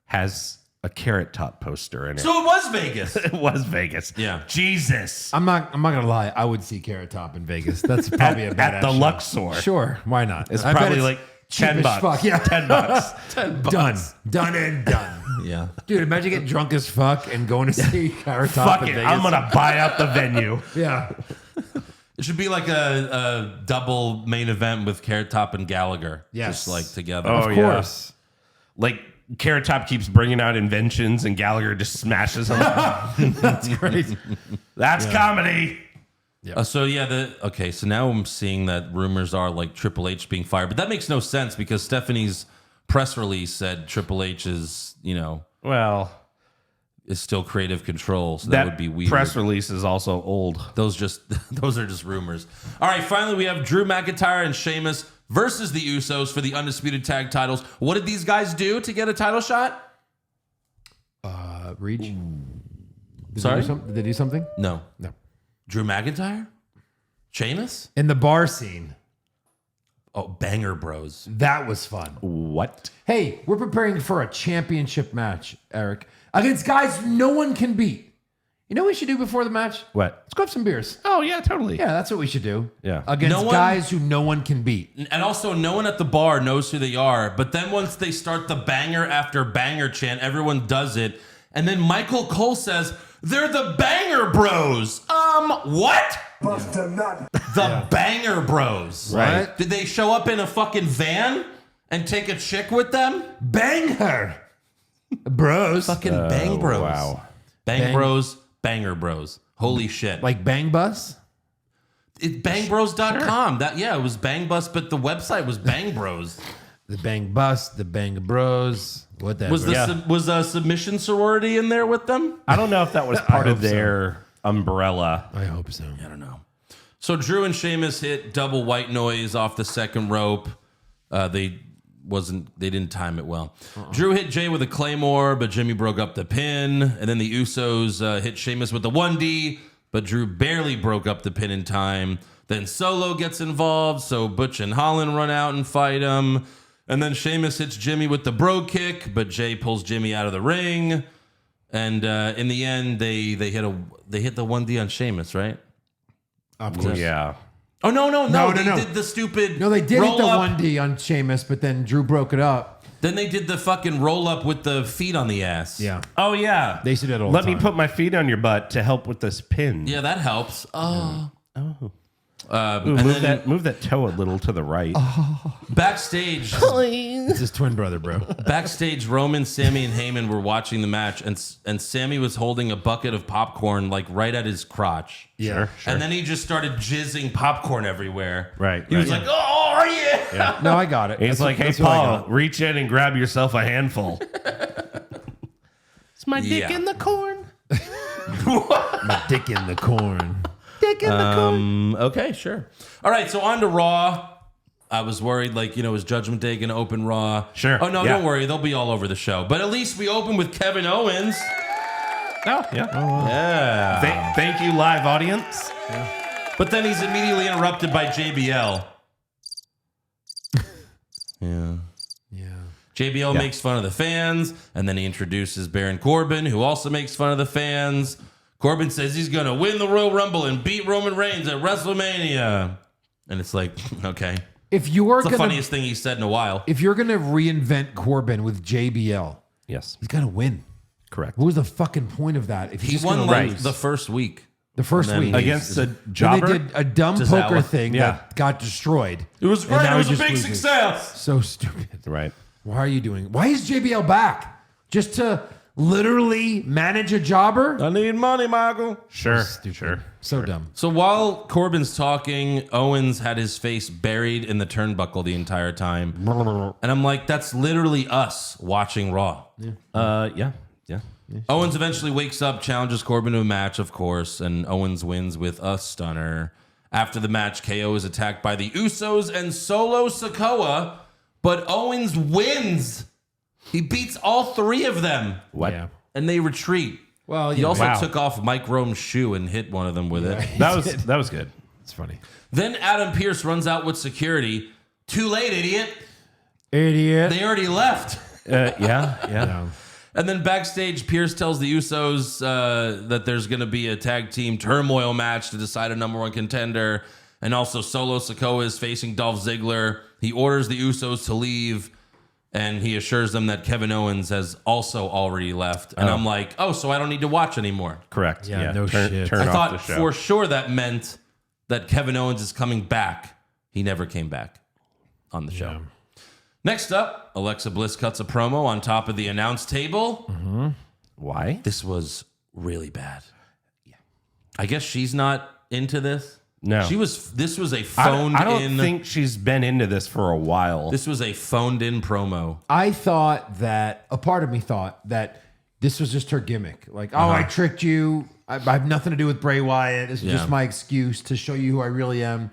has a Carrot Top poster in it. So it was Vegas. It was Vegas. Yeah. Jesus. I'm not gonna lie. I would see Carrot Top in Vegas. That's probably a bad At the Luxor. Sure, why not? It's I bet probably like cheap as $10. fuck. Yeah, $10. Done and done. Yeah. Dude, imagine getting drunk as fuck and going to see Carrot Top Fuck in it. Vegas. I'm going to buy out the venue. Yeah. It should be like a double main event with Carrot Top and Gallagher. Yes. Just like together. Oh, Of yeah. course. Like Carrot Top keeps bringing out inventions and Gallagher just smashes them. That's great. That's comedy. So now I'm seeing that rumors are like Triple H being fired, but that makes no sense because Stephanie's press release said Triple H is, Well, is still creative control. So that would be weird. Press release is also old. Those are just rumors. All right, finally we have Drew McIntyre and Sheamus versus the Usos for the undisputed tag titles. What did these guys do to get a title shot? Reach. Sorry? Did they do something? No. No. Drew McIntyre? Sheamus? In the bar scene. Oh, Banger Bros. That was fun. What? Hey, we're preparing for a championship match, Eric, against guys no one can beat. You know what we should do before the match? What? Let's go have some beers. Oh yeah, totally. Yeah, that's what we should do. Yeah. Against No one- guys who no one can beat. And also, no one at the bar knows who they are. But then once they start the banger after banger chant, everyone does it. And then Michael Cole says, they're the Banger Bros. What? The Banger Bros. Right. Did they show up in a fucking van and take a chick with them? Bang her. Bros. Fucking Bang Bros. Wow. Bang Bros, Banger Bros. Holy shit. Like Bang Bus? It's bangbros.com. That it was Bang Bus, but the website was Bang Bros. The Bang Bus, the Bang Bros. Whatever. Was a submission sorority in there with them? I don't know if that was part of hope so. their umbrella. I hope so. I don't know. So Drew and Sheamus hit double white noise off the second rope. They didn't time it well. Drew hit Jay with a Claymore, but Jimmy broke up the pin. And then the Usos hit Sheamus with the 1D, but Drew barely broke up the pin in time. Then Solo gets involved, so Butch and Holland run out and fight him. And then Sheamus hits Jimmy with the bro kick, but Jay pulls Jimmy out of the ring. And in the end, they hit the 1D on Sheamus, right? Of course. Yeah. Oh no! No. They did the stupid. No, they did hit roll the up. 1D on Sheamus, but then Drew broke it up. Then they did the fucking roll up with the feet on the ass. Yeah. Oh yeah. They used to do it all Let the me time. put my feet on your butt to help with this pin. Yeah, that helps. Oh. Ooh, And move then move that toe a little to the right. backstage, It's his twin brother, bro. backstage, Roman, Sammy, and Heyman were watching the match, and Sammy was holding a bucket of popcorn like right at his crotch. Yeah. And then he just started jizzing popcorn everywhere. Right, He was right. like, "Oh yeah." No, I got it. He's That's like, what- hey, that's what I Paul, got. reach in and grab yourself a handful. It's my dick Yeah. in the corn. My dick in the corn. Dick in the corn. Okay, sure. All right, so on to Raw. I was worried, like, is Judgment Day going to open Raw? Sure, Oh, no, yeah. don't worry. They'll be all over the show. But at least we open with Kevin Owens. Oh, yeah. Yeah. Thank you, live audience. But then he's immediately interrupted by JBL. Yeah. Yeah. JBL makes fun of the fans, and then he introduces Baron Corbin, who also makes fun of the fans. Corbin says he's going to win the Royal Rumble and beat Roman Reigns at WrestleMania. And it's like, okay. If you're It's the gonna, funniest thing he's said in a while. if you're gonna reinvent Corbin with JBL, Yes, he's gotta win. correct. What was the fucking point of that? If he's He just won gonna like lose? the first week. the first and then week Against the Then jobber. they did a dumb Tozawa. poker thing Yeah. that got destroyed. It was And great. now It was he a just big loses. success. So stupid. Right. Why are you doing? Why is JBL back? Just to literally manage a jobber? I need money, Michael. Sure. Stupid. Sure. So dumb. So while Corbin's talking, Owens had his face buried in the turnbuckle the entire time. And I'm like, that's literally us watching Raw. Yeah. Yeah. Owens eventually wakes up, challenges Corbin to a match, of course, and Owens wins with a stunner. After the match, KO is attacked by the Usos and Solo Sikoa, but Owens wins. He beats all three of them, What? Yeah. and they retreat. Well, He yeah, also Wow. took off Mike Rome's shoe and hit one of them with it. That was good. it's funny. Then Adam Pearce runs out with security. Too late, idiot. Idiot. They already left. Yeah. And then backstage, Pierce tells the Usos that there's going to be a tag team turmoil match to decide a number one contender. And also Solo Sikoa is facing Dolph Ziggler. He orders the Usos to leave, and he assures them that Kevin Owens has also already left. And I'm like, oh, so I don't need to watch anymore. Correct. Yeah, no turn, shit. Turn I off thought the show. for sure that meant that Kevin Owens is coming back. He never came back on the show. Next up, Alexa Bliss cuts a promo on top of the announce table. Why? This was really bad. Yeah. I guess she's not into this. No. This was a I phoned don't in. think she's been into this for a while. This was a phoned in promo. I thought that a part of me thought that this was just her gimmick. Like, oh, I tricked you. I have nothing to do with Bray Wyatt. This is Yeah. just my excuse to show you who I really am.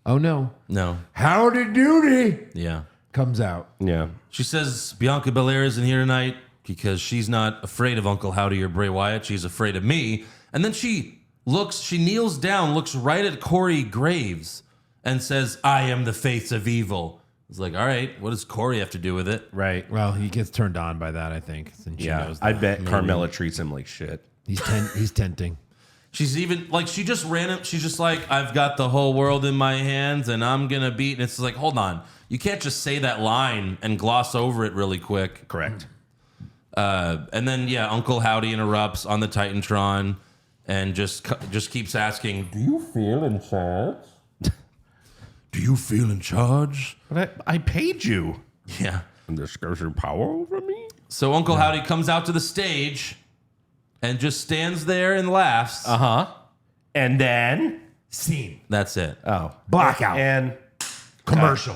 Oh no. No. Howdy doody Yeah. comes out. Yeah. She says Bianca Belair isn't here tonight because she's not afraid of Uncle Howdy or Bray Wyatt. She's afraid of me. And then she kneels down, looks right at Corey Graves and says, I am the face of evil. It's like, all right, what does Corey have to do with it? Right. Well, he gets turned on by that, I think. Since she Yeah. knows I that. bet Carmella treats him like shit. He's tempting. She's even like, she just ran it. She's just like, I've got the whole world in my hands and I'm going to beat. And it's like, hold on. You can't just say that line and gloss over it really quick. Correct. And then, yeah, Uncle Howdy interrupts on the Titantron and just keeps asking, do you feel in charge? Do you feel in charge? But I paid you. Yeah. And this gives you power over me? So Uncle Howdy comes out to the stage and just stands there and laughs. Uh-huh. And then? Scene. That's it. Oh. Blackout. And Commercial.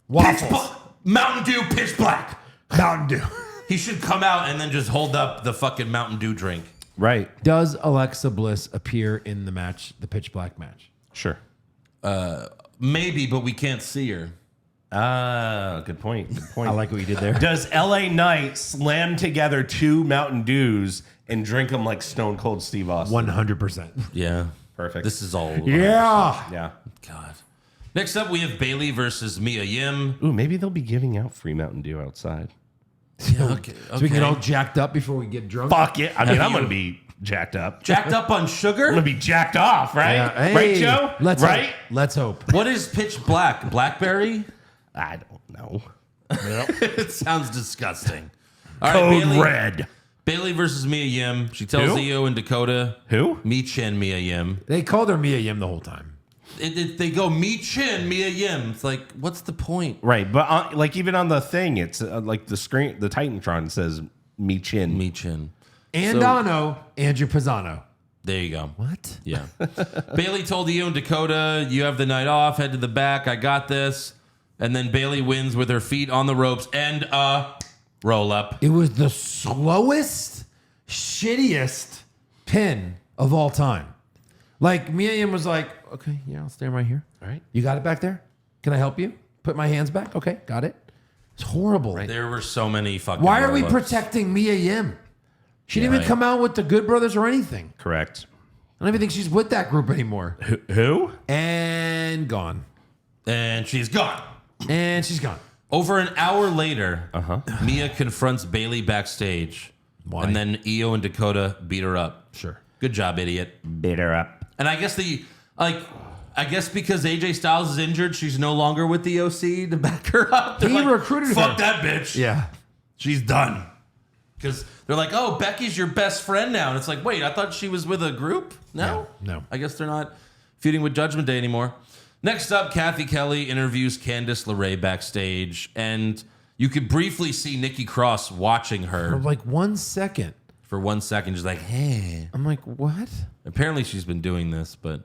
Waffles. Mountain Dew pitch black. Mountain Dew. He should come out and then just hold up the fucking Mountain Dew drink. right. Does Alexa Bliss appear in the match, the pitch black match? Sure. Maybe, but we can't see her. Ah, good point. Good point. I like what you did there. Does LA Knight slam together 2 Mountain Dews and drink them like Stone Cold Steve Austin? 100%. Yeah. Perfect. This is all. Yeah. Yeah. God. Next up, we have Bailey versus Mia Yim. Ooh, maybe they'll be giving out free Mountain Dew outside. Yeah, okay. So we can get all jacked up before we get drunk. Fuck it. I mean, I'm you- going to be jacked up. Jacked up on I'm sugar? going to be jacked off, right? Yeah. Hey, Right, Joe? Let's right? Hope. Let's hope. What is pitch black? Blackberry? I don't know. It sounds disgusting. All right, Code Bailey. Red. Bailey versus Mia Yim. She tells Who? Io and Dakota. Who? Me Chin, Mia Yim. They called her Mia Yim the whole time. They go Me Chin, Mia Yim. It's like, what's the point? Right, but like even on the thing, it's like the screen, the Titantron says "Me Chin." Me Chin. And So- Ano, Andrew Pisano. There you go. What? Yeah. Bailey told Io and Dakota, you have the night off, head to the back, I got this. And then Bailey wins with her feet on the ropes and a roll up. It was the slowest, shittiest pin of all time. Like, Mia Yim was like, okay, yeah, I'll stand right here. All right. You got it back there? Can I help you? Put my hands back? Okay, got it. It's horrible. There were so many fucking Why are we roll-ups. protecting Mia Yim? She didn't Yeah, even come out with the Good Brothers or anything. Correct. I don't even think she's with that group anymore. Who? And gone. And she's gone. And she's gone. Over an hour later, Mia confronts Bailey backstage. Why? And then Io and Dakota beat her up. Sure. Good job, idiot. Beat her up. And I guess because AJ Styles is injured, she's no longer with the OC to back her up. They're He like, recruited Fuck her. that bitch. Yeah. She's done. Because they're like, oh, Becky's your best friend now. And it's like, wait, I thought she was with a group? No? No. I guess they're not feuding with Judgment Day anymore. Next up, Kathy Kelly interviews Candice LeRae backstage. And you could briefly see Nikki Cross watching For her like 1 second. for 1 second, just like, hey. I'm like, what? Apparently she's been doing this, but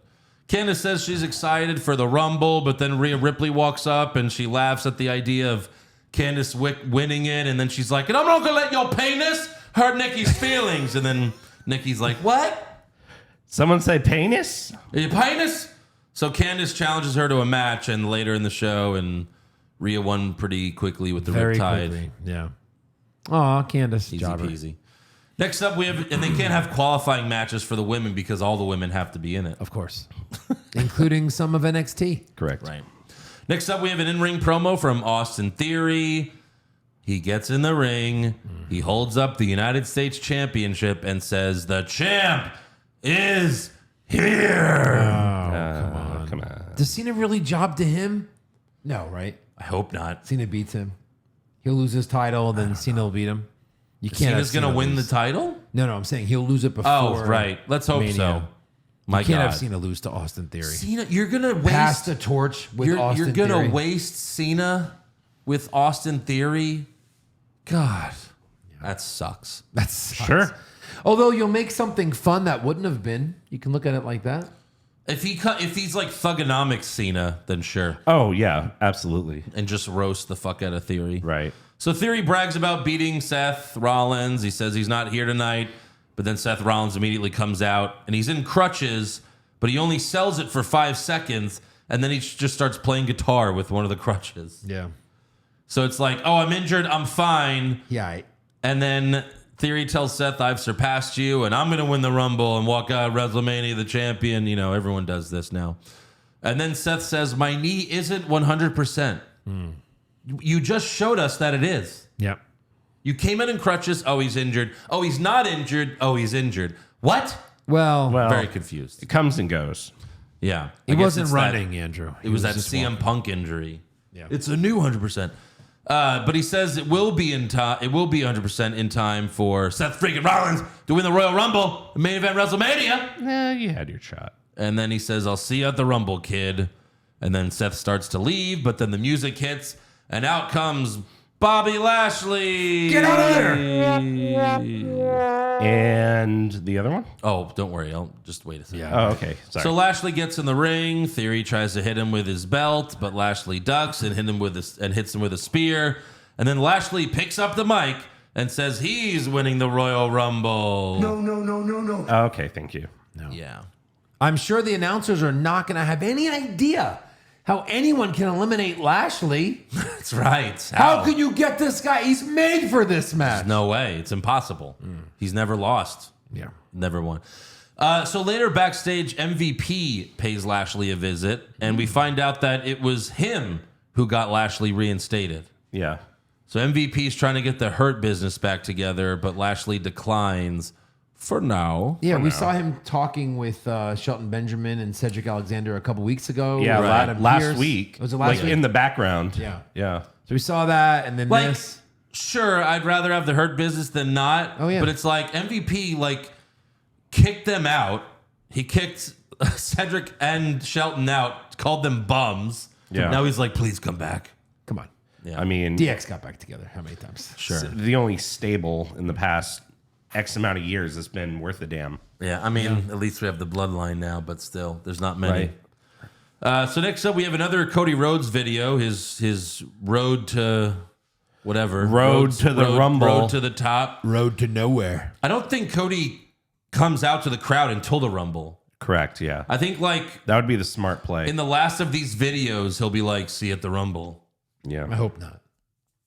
Candice says she's excited for the Rumble, but then Rhea Ripley walks up and she laughs at the idea of Candice winning it, and then she's like, and I'm not gonna let your penis hurt Nikki's feelings. And then Nikki's like, what? Someone say penis? Your penis? So Candice challenges her to a match, and later in the show, and Rhea won pretty quickly with the Very Riptide. quickly. Yeah. Aw, Candace. Easy Jobber. peasy. Next up, we have, and they can't have qualifying matches for the women because all the women have to be in it. Of course. Including some of NXT. Correct. Right. Next up, we have an in-ring promo from Austin Theory. He gets in the ring. He holds up the United States Championship and says, the champ is here. Come on. Does Cena really job to him? No, right? I hope not. Cena beats him. He'll lose his title, then Cena will beat him. You can't. Cena's going to win the title? No, I'm saying he'll lose it before. Oh, right. Let's hope Mania. so. My You can't God. have Cena lose to Austin Theory. Cena, you're going to Pass waste... the torch with Austin You're going Theory. to waste Cena with Austin Theory? God. That sucks. That sucks. Sure. Although you'll make something fun that wouldn't have been. You can look at it like that. If he's like Thugonomics Cena, then sure. Oh, yeah, absolutely. And just roast the fuck out of Theory. Right. So Theory brags about beating Seth Rollins. He says he's not here tonight, but then Seth Rollins immediately comes out and he's in crutches, but he only sells it for 5 seconds, and then he just starts playing guitar with one of the crutches. Yeah. So it's like, oh, I'm injured, I'm fine. Yeah. And then Theory tells Seth, I've surpassed you, and I'm going to win the Rumble and walk out of WrestleMania the champion. You know, everyone does this now. And then Seth says, my knee isn't 100%. You just showed us that it is. Yep. You came in crutches. Oh, he's injured. Oh, he's not injured. Oh, he's injured. What? Well, Well, Very confused. it comes and goes. Yeah. he I guess wasn't it's running, Andrew. It was that just CM walking. Punk injury. Yeah. It's a new 100%. But he says it will be in time. It will be 100% in time for Seth freaking Rollins to win the Royal Rumble, the main event WrestleMania. You had your shot. And then he says, "I'll see you at the Rumble, kid." And then Seth starts to leave, but then the music hits, and out comes Bobby Lashley. Get out of there! And the other one? Oh, don't worry. I'll just wait a second. Yeah. Oh, okay. Sorry. So Lashley gets in the ring. Theory tries to hit him with his belt, but Lashley ducks and hits him with a spear. And then Lashley picks up the mic and says he's winning the Royal Rumble. Okay, thank you. Yeah. I'm sure the announcers are not going to have any idea how anyone can eliminate Lashley. That's right. How can you get this guy? He's made for this match. No way. It's impossible. He's never lost. Yeah. Never won. So later backstage, MVP pays Lashley a visit, and we find out that it was him who got Lashley reinstated. Yeah. So MVP's trying to get the Hurt business back together, but Lashley declines for now. Yeah, we saw him talking with Shelton Benjamin and Cedric Alexander a couple weeks ago. Yeah, with Adam last Pearce. week. Was it last like week? in the background. Yeah. Yeah. So we saw that, and then Like, this. sure, I'd rather have the Hurt business than not. Oh, yeah. But it's like MVP kicked them out. He kicked Cedric and Shelton out, called them bums. Yeah. Now he's like, please come back. Come on. Yeah. I mean, DX got back together. How many times? Sure. the only stable in the past X amount of years that's been worth a damn. Yeah, I mean, at least we have the bloodline now, but still, there's not many. Right. So next up, we have another Cody Rhodes video. His road to whatever. Road to the Rumble. Road to the top. Road to nowhere. I don't think Cody comes out to the crowd until the Rumble. Correct. Yeah. I think That would be the smart play. in the last of these videos, he'll be like, "See you at the Rumble." I yeah. hope not.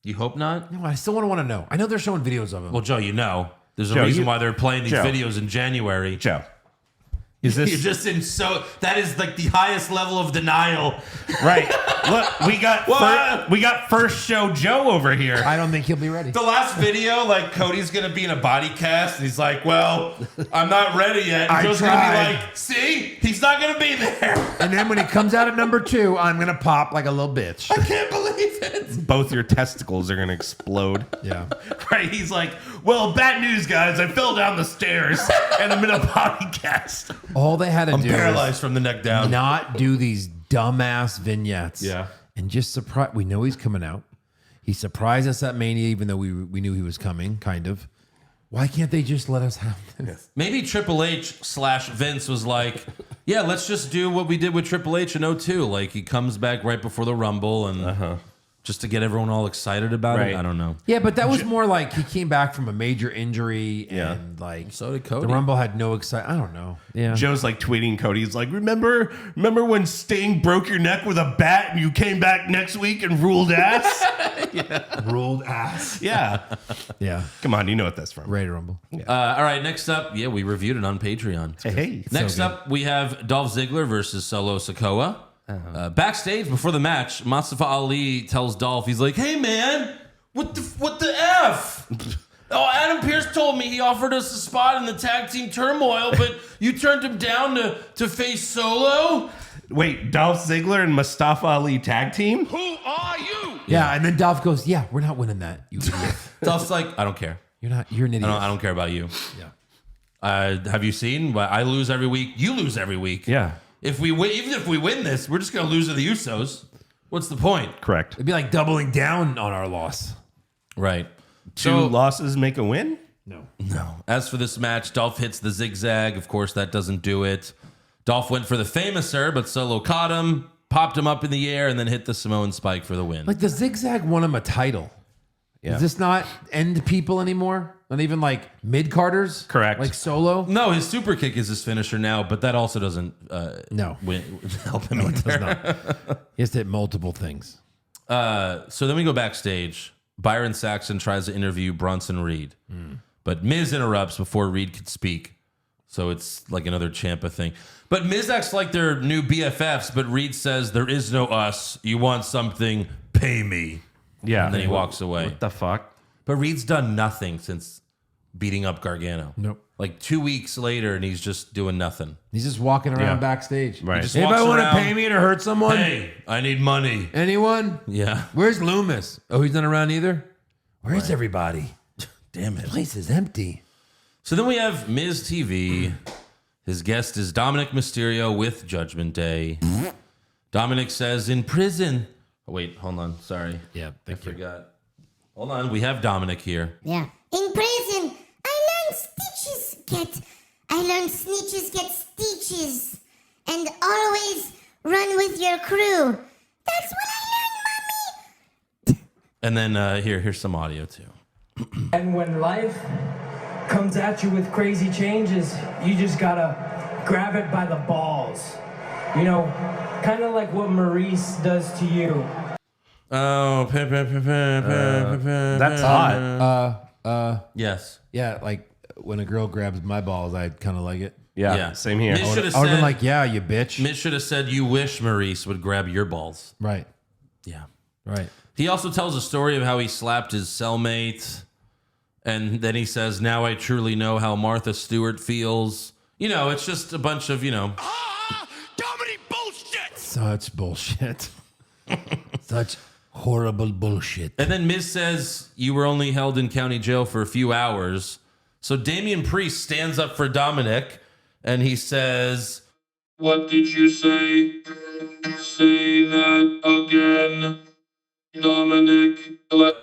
You hope not? No, I still want to know. I know they're showing videos of him. Well, Joe, you know. There's a Joe, reason you- why they're playing these Joe. videos in January. Joe. Is this You're just in that is like the highest level of denial. right? Look, we got first show Joe over here. I don't think he'll be ready. The last video, like Cody's gonna be in a body cast, and he's like, "Well, I'm not ready yet." And I Joe's tried. gonna be like, "See, he's not gonna be there." And then when he comes out at number 2, I'm going to pop like a little bitch. I can't believe it. Both your testicles are gonna explode. Yeah. Right? He's like, well, bad news, guys. I fell down the stairs and I'm in a podcast. All they had to do Paralyzed from the neck is down. not do these dumbass vignettes. Yeah. And just surprise. We know he's coming out. He surprised us at Mania, even though we knew he was coming, kind of. Why can't they just let us have this? Maybe Triple H / Vince was like, "Yeah, let's just do what we did with Triple H in 02. Like he comes back right before the Rumble and just to get everyone all excited about Right. it." I don't know. Yeah, but that was more like he came back from a major injury and like So did Cody. the Rumble had no excitement. I don't know. Yeah. Joe's like tweeting Cody. He's like, remember when Sting broke your neck with a bat and you came back next week and ruled ass? Ruled ass. Yeah. Yeah. Come on, you know what that's from. Ready to Rumble. All right, next up, we reviewed it on Patreon. Hey. Next up, we have Dolph Ziggler versus Solo Sikoa. Backstage before the match, Mustafa Ali tells Dolph, he's like, "Hey man, what the F? Oh, Adam Pearce told me he offered us a spot in the tag team turmoil, but you turned him down to face Solo." Wait, Dolph Ziggler and Mustafa Ali tag team? Yeah, and then Dolph goes, "Yeah, we're not winning that, you idiot. Dolph's like, "I don't care. You're an idiot." I don't care about you." Yeah. Have you seen? I lose every week. You lose every week. Yeah. If we win, even if we win this, we're just gonna lose to the Usos. What's the point? Correct. It'd be like doubling down on our loss. Right. Two losses make a win? No. As for this match, Dolph hits the zigzag. Of course, that doesn't do it. Dolph went for the Famouser, but Solo caught him, popped him up in the air, and then hit the Samoan Spike for the win. Like the zigzag won him a title. Yeah. Does this not end people anymore? Not even like mid-carders? Correct. Like Solo? No, his super kick is his finisher now, but that also doesn't No. help him No, it either. does not. He has to hit multiple things. So then we go backstage. Byron Saxton tries to interview Bronson Reed, but Miz interrupts before Reed could speak. So it's like another Ciampa thing. But Miz acts like they're new BFFs, but Reed says, "There is no us. You want something, pay me." Yeah. And then he walks away. What the fuck? But Reed's done nothing since beating up Gargano. Nope. Like 2 weeks later, and he's just doing nothing. He's just walking around Yeah. backstage. Right. Just Anybody walks want to around, pay me to hurt someone? Hey, I need money. Anyone? Yeah. Where's Loomis? Oh, he's not around either? Where's everybody? Damn it. The place is empty. So then we have Miz TV. His guest is Dominic Mysterio with Judgment Day. Dominic says, in prison. Oh, wait, hold on. Sorry. Yeah, I forgot. Hold on. We have Dominic here. Yeah. In prison, I learned snitches get stitches. And always run with your crew. That's what I learned, Mommy. And then here's some audio too. And when life comes at you with crazy changes, you just gotta grab it by the balls. You know, kind of like what Maurice does to you. Oh, That's hot. Yes. Yeah, like when a girl grabs my balls, I kind of like it. Yeah, same here. Miz should have I would have said, been like, yeah, you bitch. Miz should have said, you wish Maurice would grab your balls. Right, Yeah. right. He also tells a story of how he slapped his cellmate. And then he says, now I truly know how Martha Stewart feels. You know, it's just a bunch of, Dominic bullshit! Such bullshit. Such horrible bullshit. And then Miz says, you were only held in county jail for a few hours. So Damian Priest stands up for Dominic and he says, what did you say? Say that again, Dominic.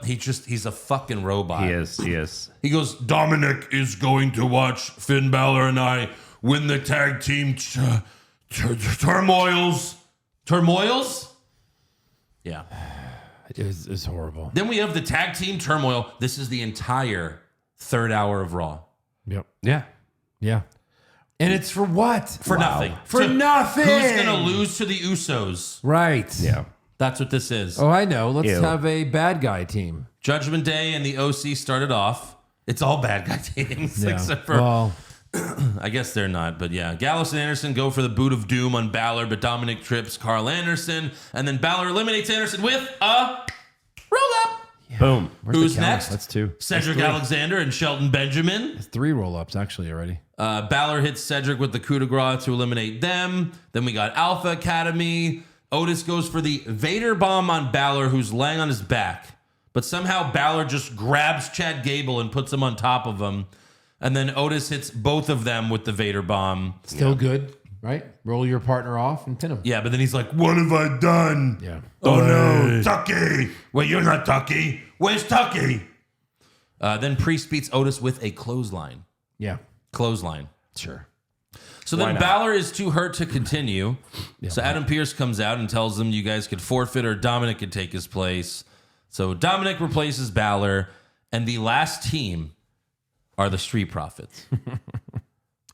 He's a fucking robot. He is. He goes, Dominic is going to watch Finn Balor and I win the tag team turmoils. Turmoils? Yeah. It's horrible. Then we have the tag team turmoil. This is the entire third hour of Raw. Yep. Yeah. Yeah. And it's for what? For nothing. For nothing. Who's going to lose to the Usos? Right. Yeah. That's what this is. Oh, I know. Let's Ew. have a bad guy team. Judgment Day and the OC started off. It's all bad guy teams, Yeah. except for... Well, I guess they're not, but yeah. Gallows and Anderson go for the boot of doom on Balor, but Dominic trips Carl Anderson, and then Balor eliminates Anderson with a roll-up. Boom. where's the Who's count? next? That's two. Cedric Alexander and Shelton Benjamin. That's 3 roll-ups, actually, already. Balor hits Cedric with the coup de grace to eliminate them. Then we got Alpha Academy. Otis goes for the Vader bomb on Balor, who's laying on his back. But somehow Balor just grabs Chad Gable and puts him on top of him. And then Otis hits both of them with the Vader bomb. Still good, right? Roll your partner off and pin him. Yeah, but then he's like, What have I done? Yeah. Oh no, Tucky. Wait, you're not Tucky. Where's Tucky? then Priest beats Otis with a clothesline. Yeah. Clothesline. Sure. So then Balor is too hurt to continue. So Adam Pearce comes out and tells them you guys could forfeit or Dominic could take his place. So Dominic replaces Balor, and the last team are the Street Profits.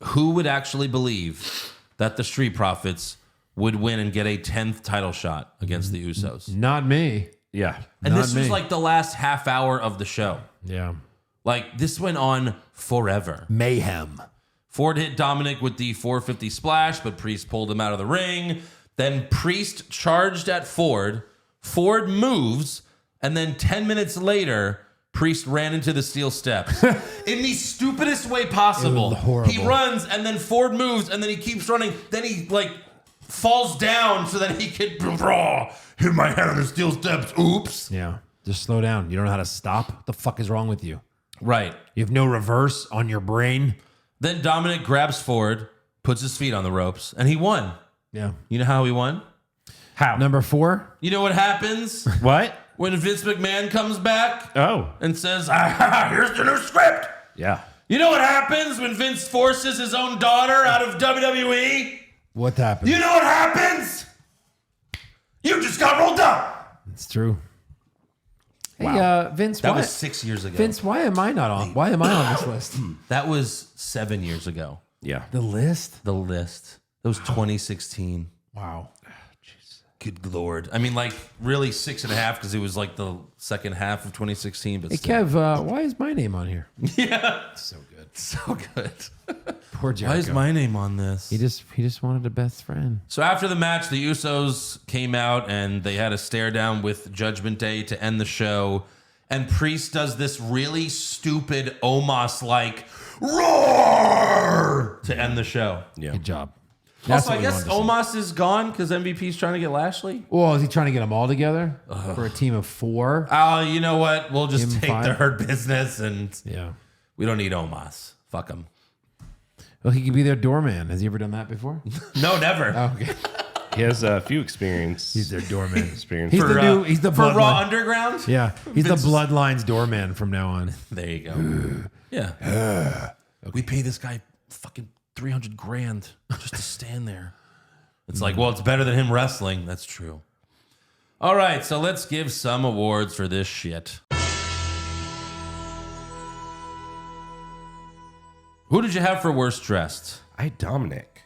Who would actually believe that the Street Profits would win and get a 10th title shot against the Usos? Not me. Yeah. And Not this was me. like the last half hour of the show. Yeah. Like, this went on forever. Mayhem. Ford hit Dominic with the 450 splash, but Priest pulled him out of the ring. Then Priest charged at Ford. Ford moves, and then 10 minutes later, Priest ran into the steel steps in the stupidest way possible. It was horrible. He runs, and then Ford moves, and then he keeps running. Then he falls down so that he could Hit my head on the steel steps. Oops. Yeah. Just slow down. You don't know how to stop? What the fuck is wrong with you? Right. You have no reverse on your brain? Then Dominic grabs Ford, puts his feet on the ropes, and he won. Yeah. You know how he won? How? Number 4? You know what happens What? when Vince McMahon comes back Oh. and says, Here's the new script. Yeah. you know what happens when Vince forces his own daughter out of WWE? What happened? You know what happens? You just got rolled up. It's true. Hey, Vince, That why, was 6 years ago. Vince, why am I not on? Why am I on this list? That was 7 years ago. Yeah. The list? The list. That was 2016. Wow. Good Lord. I mean, like, really 6.5 because it was like the second half of 2016. But Hey, still. Kev, why is my name on here? Yeah. So good. So good. Poor Jericho. Why is my name on this? He just wanted a best friend. So after the match, the Usos came out and they had a stare down with Judgment Day to end the show. and Priest does this really stupid Omos-like roar to end the show. Yeah. Good job. Also, I what we guess wanted to see. Omos is gone because MVP's trying to get Lashley. Well, is he trying to get them all together for a team of 4? Oh, you know what? We'll just Give him take 5. the Hurt Business, and Yeah. we don't need Omos. Fuck him. Well, he could be their doorman. Has he ever done that before? No, never. Oh, okay. He has a few experience. He's their doorman. experience. He's the new. He's the for Raw bloodline. Underground. Yeah, he's Vince- the Bloodline's doorman from now on. There you go. Yeah. We pay this guy fucking $300,000 just to stand there. It's like, well, it's better than him wrestling. That's true. All right, so let's give some awards for this shit. Who did you have for worst dressed? I had Dominic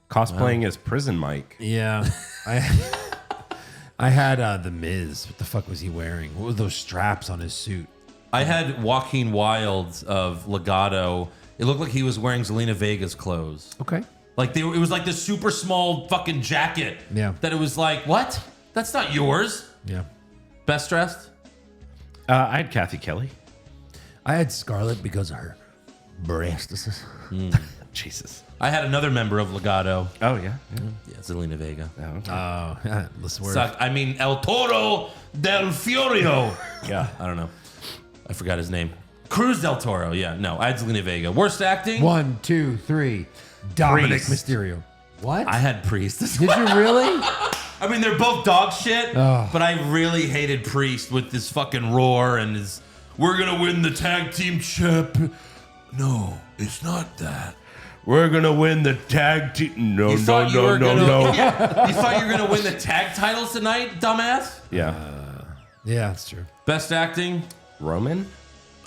cosplaying as Prison Mike. Yeah, I had the Miz. What the fuck was he wearing? What were those straps on his suit? I had Joaquin Wilde of Legado. It looked like he was wearing Zelina Vega's clothes. Okay. Like it was like this super small fucking jacket. Yeah. That it was like, what? That's not yours. Yeah. Best dressed? I had Kathy Kelly. I had Scarlett because of her breasts. Jesus. I had another member of Legado. Oh, yeah. Yeah, Zelina Vega. Yeah. Okay. Oh, let's work. Suck. I mean, El Toro del Fiorio. Yeah. I don't know. I forgot his name. Cruz del Toro. Yeah, no, I had Zelina Vega. Worst acting? 1, 2, 3. Dominic Priest. Mysterio. What? I had Priest. Did you really? I mean, they're both dog shit, but I really hated Priest with this fucking roar and his, we're going to win the tag team chip. No, it's not that. We're going to win the tag team. No, You no, thought you no, were no, gonna, no. Yeah, you thought you were going to win the tag titles tonight, dumbass? Yeah. Yeah, that's true. Best acting? Roman?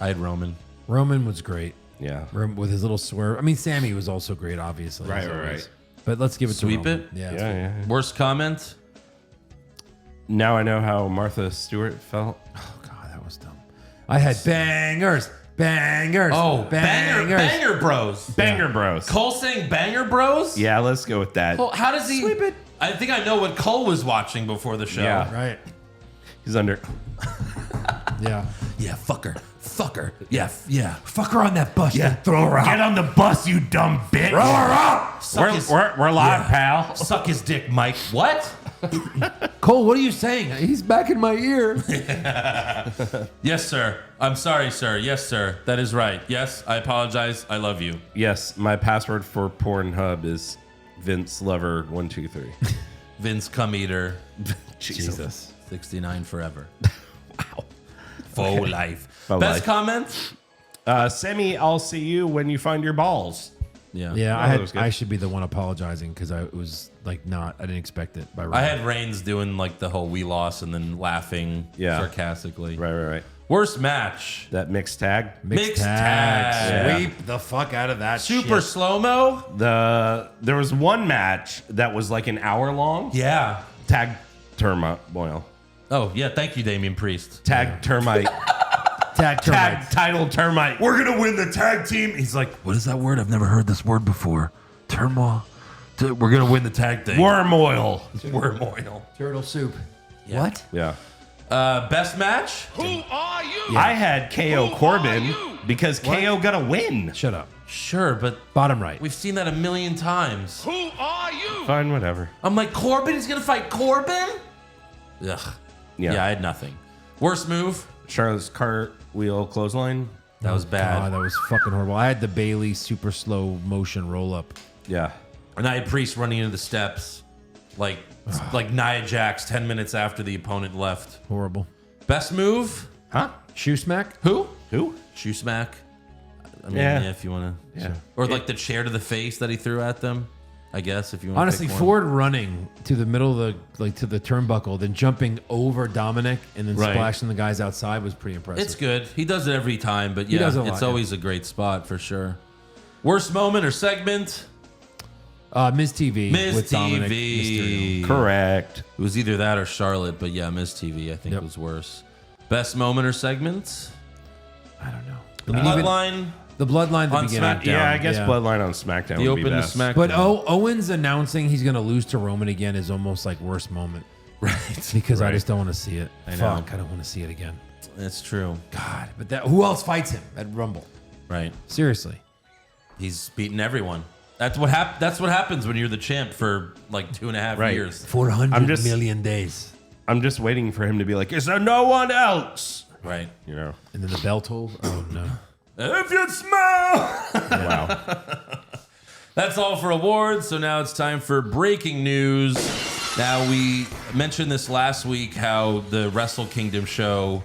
I had Roman. Roman was great. Yeah. With his little swerve. I mean, Sammy was also great, obviously. Right, as right, always. right. But let's give it Sweep to Roman. it? Yeah. Yeah, yeah. Worst comment? Now I know how Martha Stewart felt. Oh, God, that was dumb. I had bangers. Bangers. Oh, bangers. banger bros. Banger Bros. Cole saying banger bros? Yeah, let's go with that. Cole, how does he? Sweep it. I think I know what Cole was watching before the show. Yeah. Right. He's under. Yeah. Yeah, fucker. Yeah, yeah. Fuck her on that bus. Yeah. Throw her out. Get on the bus, you dumb bitch. Throw her up. Suck We're live, Yeah. pal. Suck his dick, Mike. What? Cole, what are you saying? He's back in my ear. Yes, sir. I'm sorry, sir. Yes, sir. That is right. Yes, I apologize. I love you. Yes, my password for Pornhub is Vince Lover 123. Vince Cum Eater. Jesus. 69 forever. Wow. Faux life. Faux Best life. comment? Sammy, I'll see you when you find your balls. Yeah. Yeah, that was good. I should be the one apologizing because I was like I didn't expect it by I Roman. had Reigns doing like the whole we lost and then laughing sarcastically. Right. Worst match. That mixed tag. Mixed tag. Sweep the fuck out of that Super shit. slow-mo? There was one match that was like an hour long. Yeah. Tag turmoil. Oh, yeah. Thank you, Damian Priest. Tag termite. Tag Tag title termite. We're gonna win the tag team. He's like, what is that word? I've never heard this word before. Turmoil. We're going to win the tag thing. Worm oil. Wormoil. Turtle soup. Yeah. What? Yeah. Best match? Who are you? I had KO Who Corbin are you? because KO got a win. Shut up. Sure, but Bottom right. we've seen that a million times. Who are you? Fine, whatever. I'm like, Corbin is going to fight Corbin? Ugh. Yeah, I had nothing. Worst move? Charlotte's cartwheel clothesline. That was bad. God, that was fucking horrible. I had the Bailey super slow motion roll up. Yeah. And I had Priest running into the steps like Nia Jax 10 minutes after the opponent left. Horrible. Best move? Huh? Shoe smack? Who? Who? Shoe smack. I mean, Yeah. if you want to. Yeah. Or like the chair to the face that he threw at them, I guess, if you want Honestly, to. Ford running to the middle of to the turnbuckle, then jumping over Dominic and then Right. splashing the guys outside was pretty impressive. It's good. He does it every time, but He yeah, does it a lot, it's yeah. always a great spot for sure. Worst moment or segment? Miz TV Miz with Dominic TV. Mysterio. Correct. It was either that or Charlotte, but yeah, Miz TV I think Yep. was worse. Best moment or segment? I don't know. I mean, even Bloodline. the Bloodline at the On beginning. SmackDown. Yeah, I guess Bloodline on SmackDown The would be open to best. SmackDown. But Owens announcing he's going to lose to Roman again is almost like worst moment. Right. Because I Right. just don't want to see it. I know. Fuck, I don't want to see it again. It's true. God, but who else fights him at Rumble? Right. Seriously. He's beaten everyone. That's what happens when you're the champ for like 2.5 years. 400 million days. I'm just waiting for him to be like, is there no one else? Right. You know. And then the bell tolls. Oh no. If you smell. Wow. That's all for awards. So now it's time for breaking news. Now, we mentioned this last week, how the Wrestle Kingdom show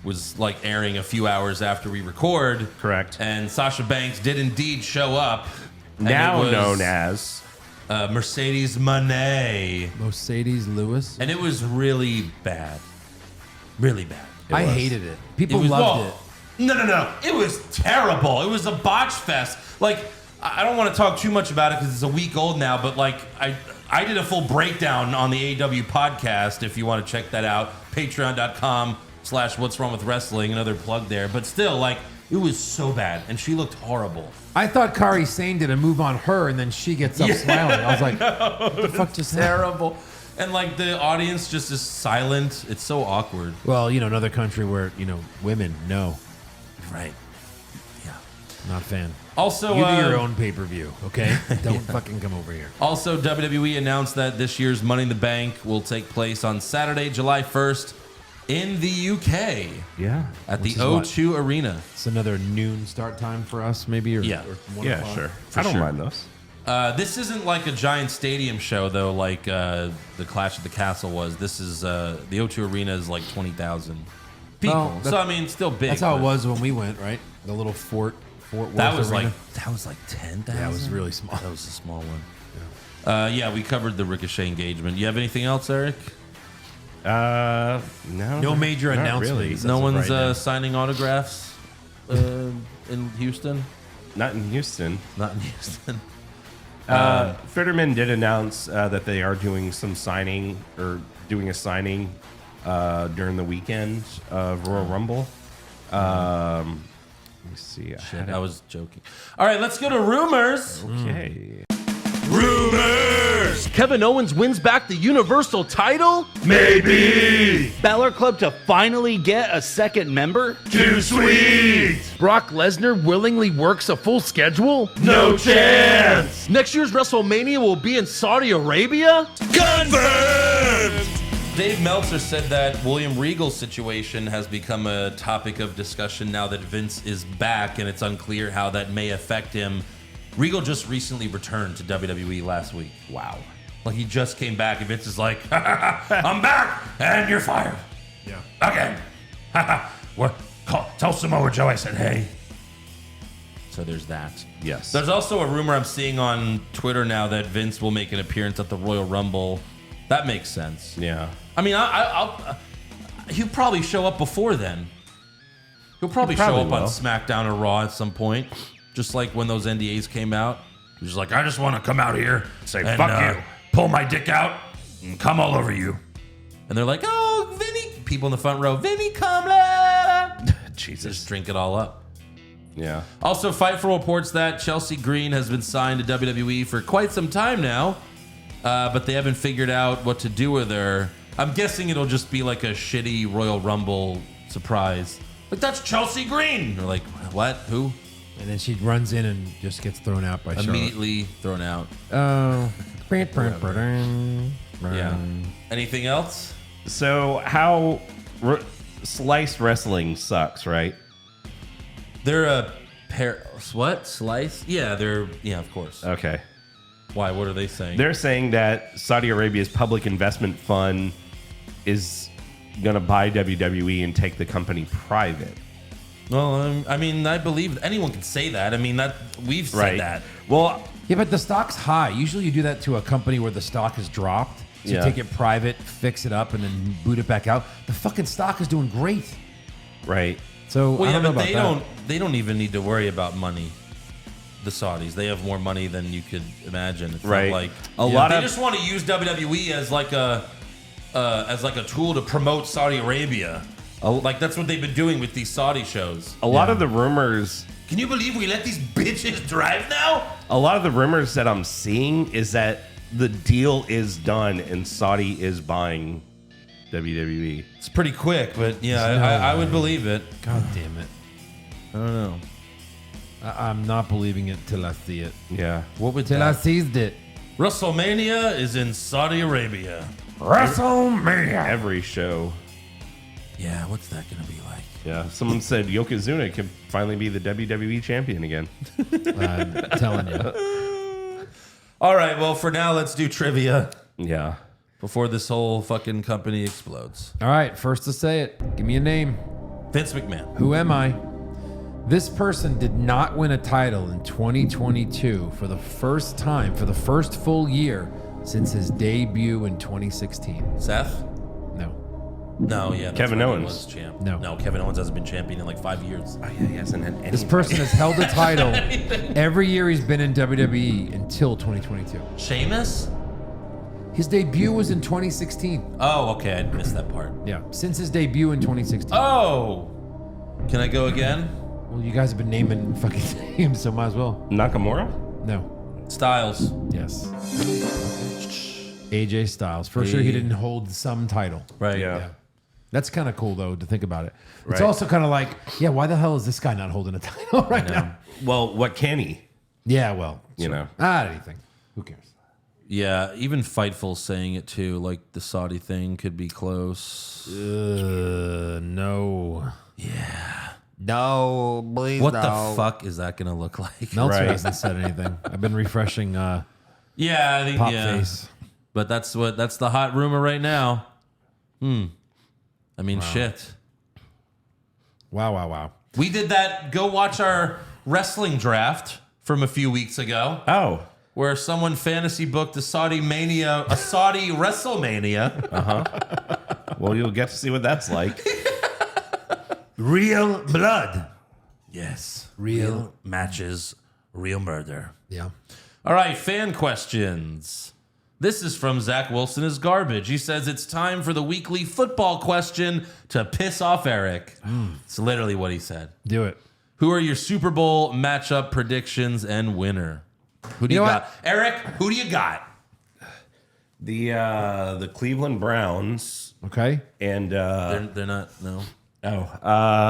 was like airing a few hours after we record. Correct. And Sasha Banks did indeed show up. Now known as Mercedes Moné. Mercedes Lewis. And it was really bad. Really bad. I hated it. People loved it. No. It was terrible. It was a botch fest. Like, I don't want to talk too much about it because it's a week old now, but like I did a full breakdown on the AEW podcast if you want to check that out. Patreon.com/What's Wrong with Wrestling, another plug there. But still, like, it was so bad, and she looked horrible. I thought Kairi Sane did a move on her, and then she gets up smiling. I was like, what the fuck just happened? Terrible. And like the audience just is silent. It's so awkward. Well, another country where, women, no. Right. Yeah. Not a fan. Also, you do your own pay-per-view, okay? Don't fucking come over here. Also, WWE announced that this year's Money in the Bank will take place on Saturday, July 1st in the UK. Yeah. At the Which is what? O2 Arena. It's another noon start time for us, maybe? Or, Yeah. or 1 Yeah, o'clock? sure. For I don't sure. mind those. This isn't like a giant stadium show, though, like the Clash at the Castle was. This is, the O2 Arena is like 20,000 people. Well, So, I mean, it's still big. That's how it but was when we went, right? The little Fort Worth That was Arena. like 10,000? Yeah, it was really small. That was a small one. Yeah, we covered the Ricochet engagement. You have anything else, Eric? No. No major not announcements. really. As No of one's right now. signing autographs in Houston? Not in Houston. Not in Houston. Fitterman did announce that they are doing some signing or doing a signing during the weekend of Royal Rumble. Let me see. Shit, I was joking. All right, let's go to rumors. Okay. Rumors! Kevin Owens wins back the Universal title? Maybe! Balor Club to finally get a second member? Too sweet! Brock Lesnar willingly works a full schedule? No chance! Next year's WrestleMania will be in Saudi Arabia? Confirmed! Dave Meltzer said that William Regal's situation has become a topic of discussion now that Vince is back, and it's unclear how that may affect him. Regal just recently returned to WWE last week. Wow. Like, he just came back, and Vince is like, I'm back, and you're fired. Yeah. Again. Tell Samoa Joe I said hey. So there's that. Yes. There's also a rumor I'm seeing on Twitter now that Vince will make an appearance at the Royal Rumble. That makes sense. Yeah. I mean, he'll probably show up before then. He'll probably show up on will. SmackDown or Raw at some point, just like when those NDAs came out. He's just like, I just want to come out here, Say, and, fuck you. pull my dick out, and come all over you. And they're like, oh, Vinny. People in the front row, Vinny, come, la. Jesus. Just drink it all up. Yeah. Also, Fightful reports that Chelsea Green has been signed to WWE for quite some time now, but they haven't figured out what to do with her. I'm guessing it'll just be like a shitty Royal Rumble surprise. Like, that's Chelsea Green. They're like, what? Who? And then she runs in and just gets thrown out by Charlotte. Immediately thrown out. Oh. Yeah. Anything else? So how sliced wrestling sucks, right? They're a pair. What? Slice? Yeah, of course. Okay. Why? What are they saying? They're saying that Saudi Arabia's public investment fund is going to buy WWE and take the company private. Well, I mean, I believe anyone can say that. I mean, that we've said that. Well, Yeah, but the stock's high. Usually you do that to a company where the stock is dropped. So Yeah. you take it private, fix it up, and then boot it back out. The fucking stock is doing great. right. So Well, I yeah, don't know but about that. they don't even need to worry about money. The Saudis, they have more money than you could imagine. It's Right. not like A lot they of- just want to use WWE as like a tool to promote Saudi Arabia. Like, that's what they've been doing with these Saudi shows. A lot of the rumors, Can you believe we let these bitches drive now? a lot of the rumors that I'm seeing is that the deal is done and Saudi is buying WWE. It's pretty quick, but yeah, I would believe it. God damn it. I don't know. I'm not believing it till I see it. Yeah. What would Till I that? seized it. WrestleMania is in Saudi Arabia. WrestleMania. Every show. Yeah, what's that gonna be like? Yeah. Someone said Yokozuna can finally be the WWE champion again. I'm telling you. All right, well, for now, let's do trivia Yeah. before this whole fucking company explodes. All right, first to say it. Give me a name. Vince McMahon. Who am I? This person did not win a title in 2022 for the first time, for the first full year since his debut in 2016. Seth? No. No, yeah. that's Kevin when he Owens. was champ. No. No, Kevin Owens hasn't been champion in like 5 years. Oh, yeah, he hasn't had any. This person has held the title every year he's been in WWE until 2022. Sheamus? His debut was in 2016. Oh, okay. I missed that part. Yeah, since his debut in 2016. Oh! Can I go again? Well, you guys have been naming fucking names, so might as well. Nakamura? No. Styles. Yes. AJ Styles. For sure, he didn't hold some title. Right. Yeah. That's kind of cool, though, to think about it. It's Right. also kind of like, yeah, why the hell is this guy not holding a title right now? Well, what can he? Yeah, well, You know. anything. Who cares? Yeah, even Fightful saying it too, like the Saudi thing could be close. No. Yeah. No, please What the fuck is that gonna look like? Meltzer Right. hasn't said anything. I've been refreshing Yeah, I think Pop yeah. Face. But that's the hot rumor right now. I mean, shit. Wow. We did that. Go watch our wrestling draft from a few weeks ago, Oh. where someone fantasy booked a Saudi WrestleMania. Well, you'll get to see what that's like. Real blood. Yes, Real. matches, real murder. Yeah. All right, fan questions. This is from Zach Wilson is Garbage. He says it's time for the weekly football question to piss off Eric. It's literally what he said. Do it. Who are your Super Bowl matchup predictions and winner? Who do you know got? what? Eric, who do you got? The Cleveland Browns Okay. and They're not, no.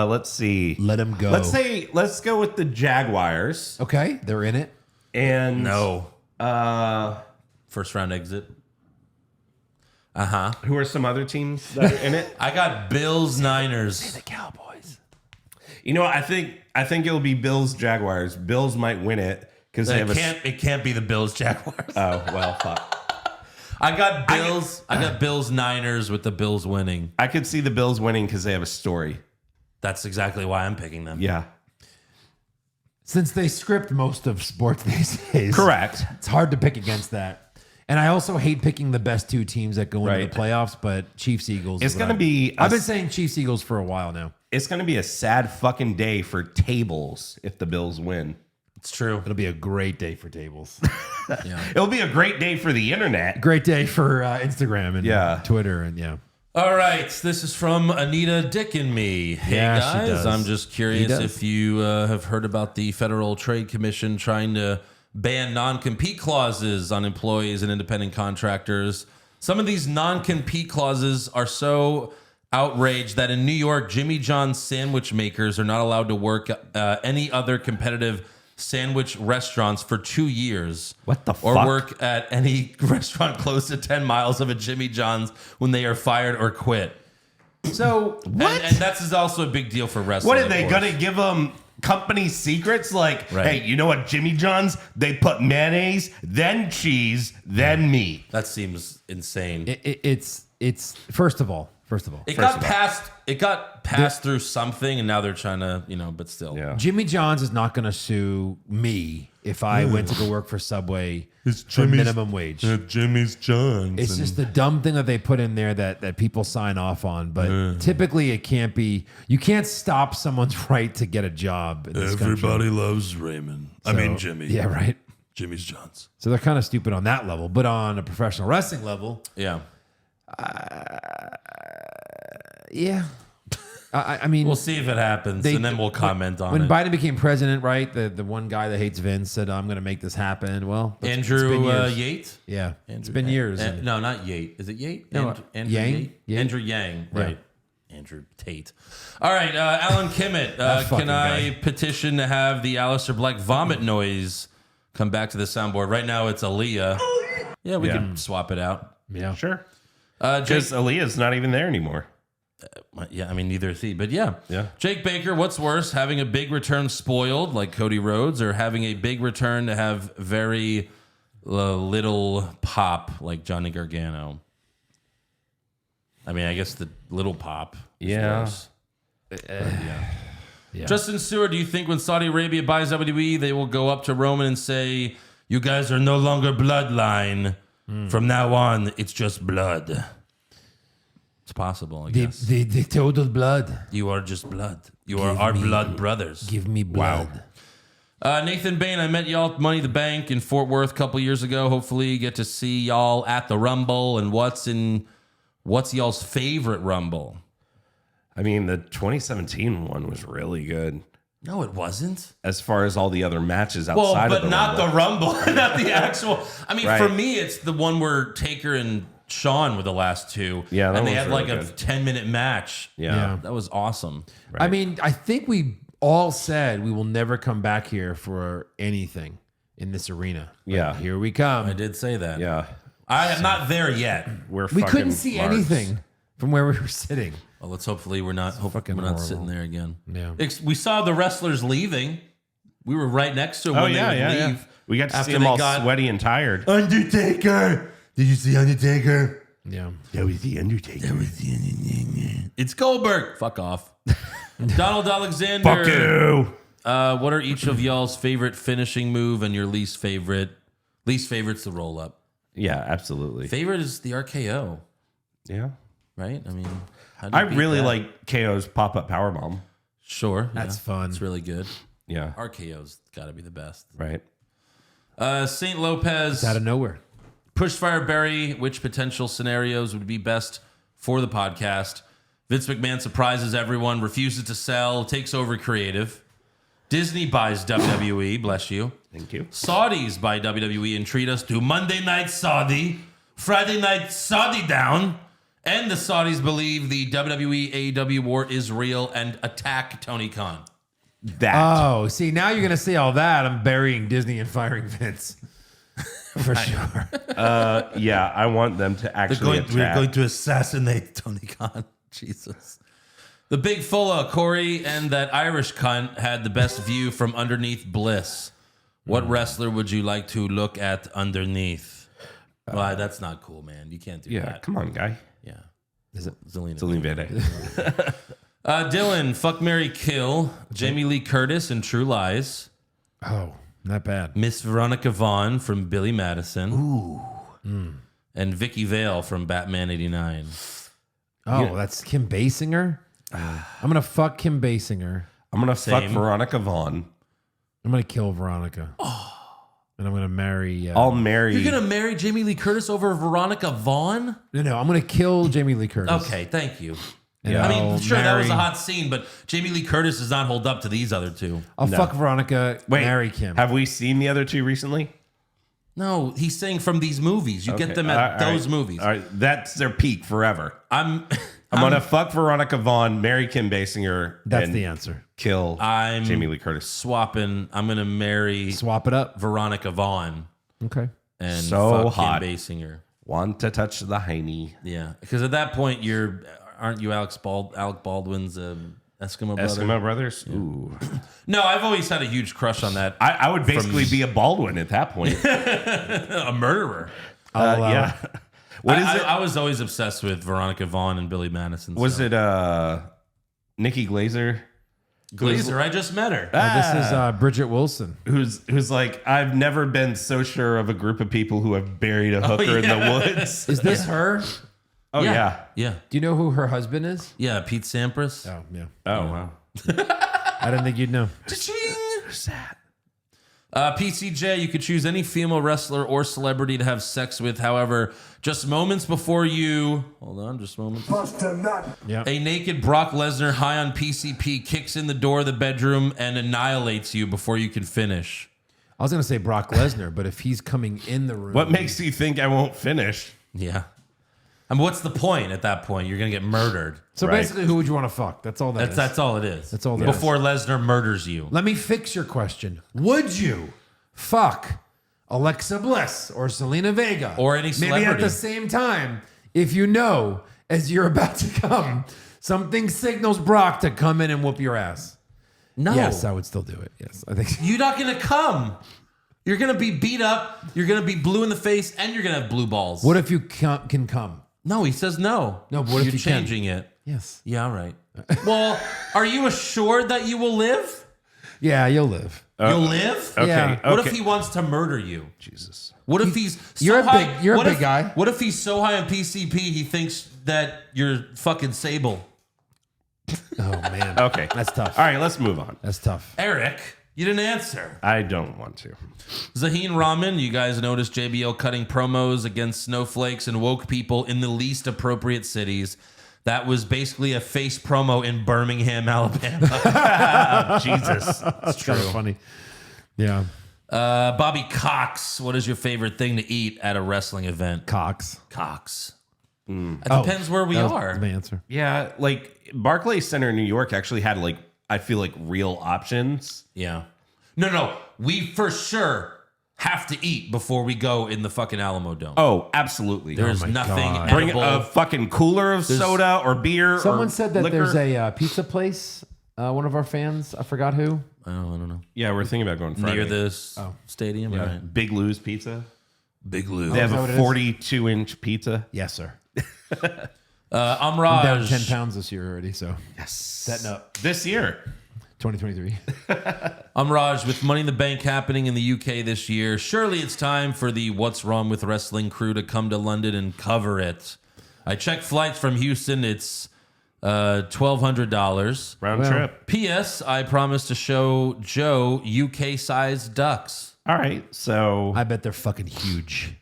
let's see. Let him go. Let's go with the Jaguars Okay. They're in it. and No. First round exit. who are some other teams that are in it? I got Bills, Niners. Cowboys. You know what? I think it'll be Bills Jaguars. Bills might win it because they have It can't be the Bills, Jaguars. Oh well, fuck. I got Bills, Niners with the Bills winning. I could see the Bills winning because they have a story. That's exactly why I'm picking them. Yeah, Since they script most of sports these days. correct. It's hard to pick against that. And I also hate picking the best two teams that go into Right. the playoffs, but Chiefs Eagles. It's gonna be. I've been saying Chiefs Eagles for a while now. It's gonna be a sad fucking day for tables if the Bills win. It's true. It'll be a great day for tables. It'll be a great day for the internet. Great day for Instagram and Yeah. Twitter and yeah. All right, this is from Anita Dick and me. Hey Yeah, she guys, does. I'm just curious He does. if you have heard about the Federal Trade Commission trying to ban non-compete clauses on employees and independent contractors. Some of these non-compete clauses are so outraged that in New York, Jimmy John's sandwich makers are not allowed to work any other competitive sandwich restaurants for 2 years. What the Or fuck? work at any restaurant close to 10 miles of a Jimmy John's when they are fired or quit. So What? And that's also a big deal for wrestling. What are of they course. gonna give them? Company secrets like, Right. hey, you know what, Jimmy John's? They put mayonnaise, then cheese, then meat. That seems insane. it's first of all. It got passed through something, and now they're trying to, but still. Yeah. Jimmy John's is not going to sue me if I went to go work for Subway It's for minimum wage. Jimmy's John's. It's just the dumb thing that they put in there that people sign off on. But typically, it can't be. You can't stop someone's right to get a job. In this Everybody country. loves Raymond. I So, mean Jimmy. Yeah, right. Jimmy's John's. So they're kind of stupid on that level. But on a professional wrestling level, Yeah. yeah. I mean, We'll see if it happens, and then we'll comment on when it. Biden became president, right? The one guy that hates Vince said, "I'm going to make this happen." Well, it's been Andrew years. Yates? Yeah, it's been years. No, not Yate. Is it Yate? No, Andrew Yang? Yate? Yang? Andrew Yang, Yeah. right. Andrew Tate. All right, Alan Kimmett. fucking Can I guy. petition to have the Aleister Black vomit noise come back to the soundboard? Right now it's Aaliyah. Yeah, we can swap it out. Yeah, Sure. Jake, Because Aaliyah's not even there anymore. yeah, I mean, neither is he, but yeah. Yeah. Jake Baker, what's worse, having a big return spoiled like Cody Rhodes, or having a big return to have very little pop like Johnny Gargano? I mean, I guess the little pop. Is Yeah. worse. Yeah. Justin Stewart, do you think when Saudi Arabia buys WWE, they will go up to Roman and say, "You guys are no longer bloodline. From now on, it's just blood"? It's possible, I guess. the total blood. You are just blood. You are our blood brothers. Give me blood. Nathan Bain, I met y'all at Money the Bank in Fort Worth a couple years ago. Hopefully, get to see y'all at the Rumble. And what's y'all's favorite Rumble? I mean, the 2017 one was really good. No, it wasn't. As far as all the other matches Well, outside but of the not Rumble. the Rumble, not the actual. I mean, Right. for me, it's the one where Taker and Shawn were the last two. Yeah, that and they was had like really a good. 10-minute match. Yeah. That was awesome. I mean, I think we all said we will never come back here for anything in this arena. But Yeah. here we come. I did say that. Yeah. I am not there yet. We're We fucking couldn't see marks. anything from where we were sitting. Well, let's hopefully we're not fucking we're not horrible. sitting there again. Yeah. We saw the wrestlers leaving. We were right next to them Oh, when yeah, they would yeah, leave. yeah. We got to After see them they all got- sweaty and tired. Undertaker. Did you see Undertaker? Yeah. That was the Undertaker. It's Goldberg. Fuck off. Donald Alexander. Fuck you. What are each of y'all's favorite finishing move and your least favorite? Least favorite's the roll up. Yeah, absolutely. Favorite is the RKO, Yeah. right? I mean, how do you I beat really that? like KO's pop-up powerbomb. Sure, That's yeah. fun. It's really good. Yeah. RKO's got to be the best. Right. Saint Lopez. Out of nowhere. Pushfire Barry, which potential scenarios would be best for the podcast? Vince McMahon surprises everyone, refuses to sell, takes over creative. Disney buys WWE, bless you. Thank you. Saudis buy WWE and treat us to Monday Night Saudi, Friday Night Saudi Down, and the Saudis believe the WWE AEW war is real and attack Tony Khan. That. Oh, see, now you're going to say all that. I'm burying Disney and firing Vince. For sure. Yeah, I want them to actually attack. to assassinate Tony Khan. Jesus. The big Fulla, Corey, and that Irish cunt had the best view from underneath Bliss. What wrestler would you like to look at underneath? Well, that's not cool, man. You can't do Yeah, that. come on, guy. Yeah. Is it Zelina? Celine Verde. Dylan, fuck, marry, kill. Jamie Lee Curtis in True Lies. Oh, not bad. Miss Veronica Vaughn from Billy Madison. Ooh. And Vicky Vale from Batman 89. Oh, that's Kim Basinger? I'm going to fuck Kim Basinger. I'm going to fuck Same. Veronica Vaughn. I'm going to kill Veronica. And I'm going to marry... I'll marry. You're going to marry Jamie Lee Curtis over Veronica Vaughn? No, I'm going to kill Jamie Lee Curtis. Okay, thank you. And I mean, I'll sure, that was a marry- hot scene, but Jamie Lee Curtis does not hold up to these other two. I'll fuck Veronica, Wait, marry Kim. Have we seen the other two recently? No, he's saying from these movies. You get Okay, them at all those right. movies. All right, that's their peak forever. I'm I'm gonna fuck Veronica Vaughn, marry Kim Basinger. That's and the answer. Kill I'm Jamie Lee Curtis. swapping. I'm going to marry Swap it up. Veronica Vaughn Okay. and So fuck hot. Kim Basinger. Want to touch the hiney. Yeah, because at that point, aren't you Alec Baldwin's Eskimo brother? Eskimo Brothers? Ooh. No, I've always had a huge crush on that. I would basically be a Baldwin at that point. A murderer. Yeah. What is it? I was always obsessed with Veronica Vaughn and Billy Madison. Was it Nikki Glazer? Glazer? I just met her. This is Bridget Wilson. Who's like, I've never been so sure of a group of people who have buried a hooker in the woods. Is this her? Oh, yeah. Yeah. Do you know who her husband is? Yeah, Pete Sampras. Oh, yeah. Oh, wow. I didn't think you'd know. Who's that? PCJ, you could choose any female wrestler or celebrity to have sex with. However, just moments before you... Hold on, just moments. Yeah. A naked Brock Lesnar high on PCP kicks in the door of the bedroom and annihilates you before you can finish. I was going to say Brock Lesnar, but if he's coming in the room... What makes you think I won't finish? Yeah. I mean, what's the point at that point? You're going to get murdered. So Right. basically, who would you want to fuck? That's all that is. That's all it is. That's all that Before Lesnar murders you. Let me fix your question. Would you fuck Alexa Bliss or Selena Vega? Or any Maybe at celebrity. the same time, if you know, as you're about to come, something signals Brock to come in and whoop your ass. No. Yes, I would still do it. Yes, I think. You're not going to come. You're going to be beat up. You're going to be blue in the face, and you're going to have blue balls. What if you can come? No, he says no. No, but what if you're you can? changing it? Yes. Yeah, all right. Well, are you assured that you will live? Yeah, you'll live. You'll live? Okay. Yeah. What okay. if he wants to murder you? Jesus. What if he's so You're a high? big- you're a what big if- guy. What if he's so high on PCP he thinks that you're fucking Sable? Oh man. Okay. That's tough. All right, let's move on. That's tough. Eric, you didn't answer. I don't want to. Zaheen Rahman, you guys noticed JBL cutting promos against snowflakes and woke people in the least appropriate cities. That was basically a face promo in Birmingham, Alabama. Jesus. That's kind of funny. Yeah. Bobby Cox, what is your favorite thing to eat at a wrestling event? Cox. Cox. It depends where we That was are. my answer. Yeah, like Barclays Center in New York actually had like, I feel like real options. Yeah. No. We for sure have to eat before we go in the fucking Alamo Dome. Oh, absolutely. There's my nothing God. Bring edible. a fucking cooler of soda or beer. Someone or said that liquor. there's a pizza place. One of our fans, I forgot who. I don't know. Yeah, we're thinking about going Friday. Near this stadium. Yeah. Right. Big Lou's Pizza. Big Lou. They have that what a it is? 42-inch pizza. Yes, sir. I'm I'm down Raj. 10 pounds this year already, so Yes. setting up This year. 2023. I'm Raj. With Money in the Bank happening in the UK this year, surely it's time for the What's Wrong with Wrestling crew to come to London and cover it. I checked flights from Houston. It's $1,200. Round Well, trip. P.S. I promised to show Joe UK-sized ducks. All right. So, I bet they're fucking huge.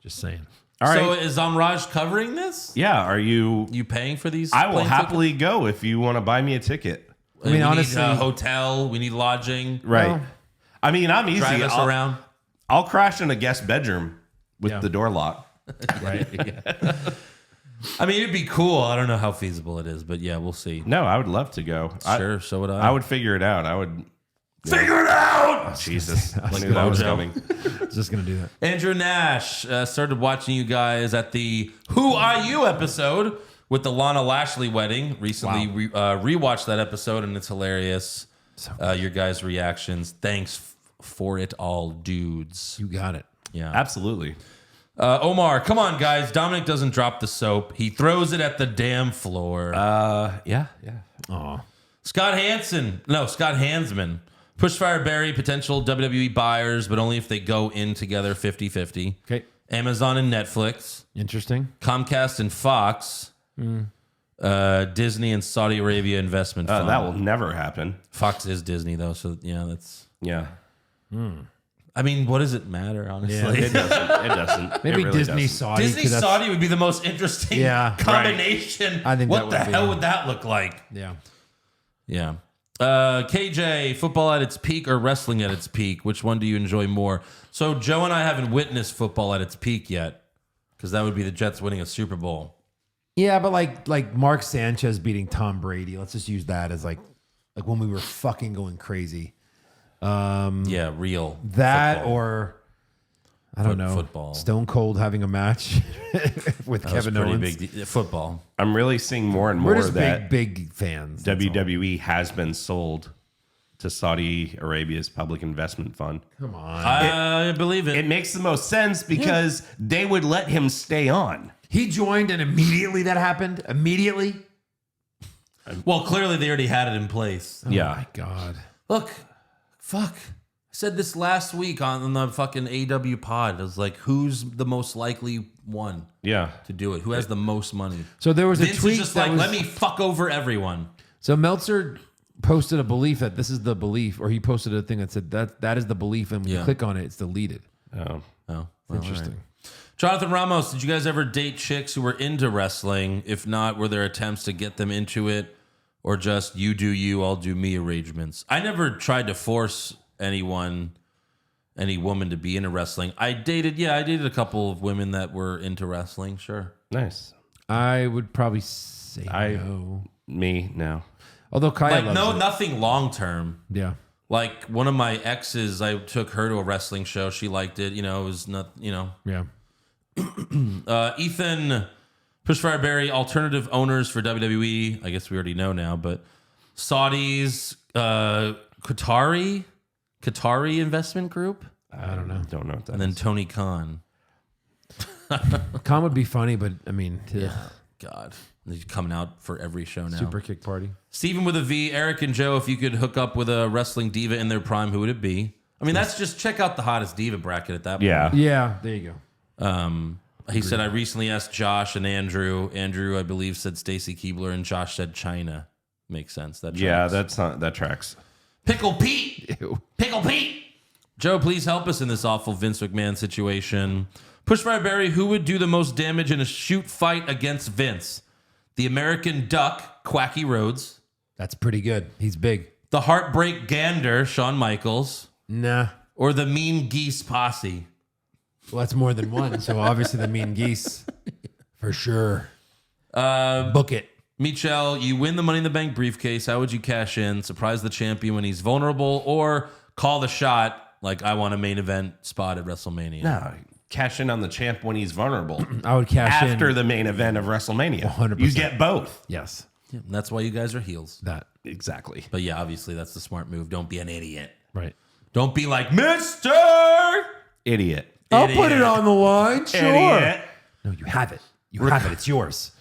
Just saying. all right. So is Amraj covering this? Yeah. Are you? You paying for these? I will plane happily go if you want to buy me a ticket. tickets? I mean, we honestly- need a hotel. We need lodging. Right. Well, I mean, I'm easy. Drive us around. I'll crash in a guest bedroom with Yeah. the door locked. Right. I mean, it'd be cool. I don't know how feasible it is, but yeah, we'll see. No, I would love to go. Sure, so would I would figure it out. I would. Figure it out! Jesus. I knew go, that was Joe. coming. Just going to do that. Andrew Nash started watching you guys at the Who Are You episode with the Lana Lashley wedding. Recently rewatched that episode, and it's hilarious. Your guys' reactions. Thanks for it all, dudes. You got it. Yeah. Absolutely. Omar, come on, guys. Dominic doesn't drop the soap. He throws it at the damn floor. Yeah. Aw. Scott Hansman. Pushfire Barry, potential WWE buyers, but only if they go in together 50-50. Okay. Amazon and Netflix. Interesting. Comcast and Fox. Disney and Saudi Arabia investment fund. That will never happen. Fox is Disney, though, so yeah, that's... Yeah. I mean, what does it matter, honestly? It doesn't. It doesn't. Maybe It really Disney doesn't. Saudi. Disney 'cause that's- Saudi would be the most interesting Yeah, right. combination. I think what that the would be- hell would that look like? Yeah. Yeah. KJ, football at its peak or wrestling at its peak? Which one do you enjoy more? So Joe and I haven't witnessed football at its peak yet, because that would be the Jets winning a Super Bowl. Yeah, but like Mark Sanchez beating Tom Brady. Let's just use that as like when we were fucking going crazy. Yeah, real. That football. or I don't know. Football. Stone Cold having a match with That was Kevin pretty Owens. big football. I'm really seeing more and We're more just that big fans. that's all. WWE has been sold to Saudi Arabia's public investment fund. Come on. I believe it. It makes the most sense because they would let him stay on. He joined and immediately that happened. Immediately. Well, clearly they already had it in place. Oh Yeah. my God. Look, fuck. I said this last week on the fucking AW pod. I was like, who's the most likely one Yeah. to do it? Who has the most money? So there was a Vince tweet is just that like, was, let me fuck over everyone. So Meltzer posted a belief that this is the belief, or he posted a thing that said that is the belief, and when you click on it, it's deleted. Oh. Well, Interesting. all right. Jonathan Ramos, did you guys ever date chicks who were into wrestling? If not, were there attempts to get them into it, or just you do you, I'll do me arrangements? I never tried to force any woman to be into wrestling. I dated a couple of women that were into wrestling. Sure. Nice. I would probably say no. Me, no. Although Kaya Like loves it. nothing long term. Yeah. Like one of my exes, I took her to a wrestling show. She liked it. You know, it was not. You know. Yeah. Ethan Pushfireberry, alternative owners for WWE. I guess we already know now, but Saudis, Qatari Investment Group, I don't know. Don't know what that and then is. Tony Khan. Khan would be funny, but I mean, God, he's coming out for every show now. super kick party. Steven with a V, Eric and Joe, if you could hook up with a wrestling diva in their prime, who would it be? I mean, that's just check out the hottest diva bracket at that point. Yeah. Yeah, there you go. He said, I recently asked Josh and Andrew. Andrew, I believe, said Stacy Keebler, and Josh said China. Makes sense. That Yeah, tracks. that tracks. Pickle Pete. Ew. Pickle Pete. Joe, please help us in this awful Vince McMahon situation. Pushfire Barry, who would do the most damage in a shoot fight against Vince? The American Duck, Quacky Rhodes. That's pretty good. He's big. The Heartbreak Gander, Shawn Michaels. Nah. Or the Mean Geese Posse. Well, that's more than one. So obviously the Mean Geese. For sure. Book it. Michelle, you win the Money in the Bank briefcase. How would you cash in? Surprise the champion when he's vulnerable, or call the shot like I want a main event spot at WrestleMania? No, cash in on the champ when he's vulnerable. I would cash in. After the main event of WrestleMania. 100%. You get both. Yes. Yeah, that's why you guys are heels. That. Exactly. But yeah, obviously that's the smart move. Don't be an idiot. Right. Don't be like, Mister Idiot. I'll put it on the line. Sure. Idiot. No, you have it. You have it. It's yours.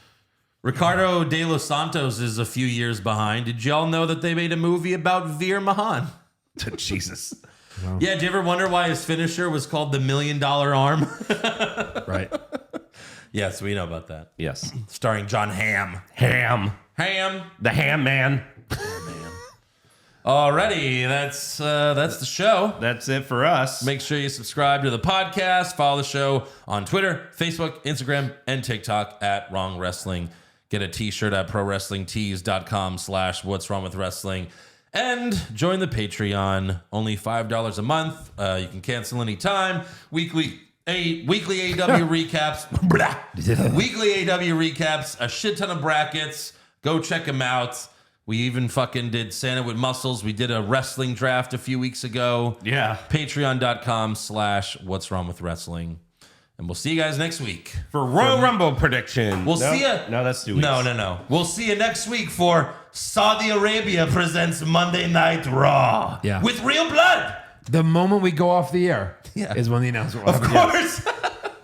Ricardo de los Santos is a few years behind. Did y'all know that they made a movie about Veer Mahan? Jesus. Yeah, did you ever wonder why his finisher was called the $1 Million Arm? Right. Yes, we know about that. Yes. Starring John Hamm. Ham. The Ham Man. Alrighty, that's the show. That's it for us. Make sure you subscribe to the podcast. Follow the show on Twitter, Facebook, Instagram, and TikTok at Wrong Wrestling. Get a t-shirt at prowrestlingtees.com/what's wrong with wrestling. And join the Patreon. Only $5 a month. You can cancel anytime. Weekly AEW recaps. Weekly AEW recaps. A shit ton of brackets. Go check them out. We even fucking did Santa with Muscles. We did a wrestling draft a few weeks ago. Yeah. Patreon.com/what's wrong with wrestling. And we'll see you guys next week. For Royal Rumble prediction. We'll see you. No, that's 2 weeks. No. We'll see you next week for Saudi Arabia presents Monday Night Raw. Yeah. With real blood. The moment we go off the air Yeah. is when the announcement will Of happen. Yes. course.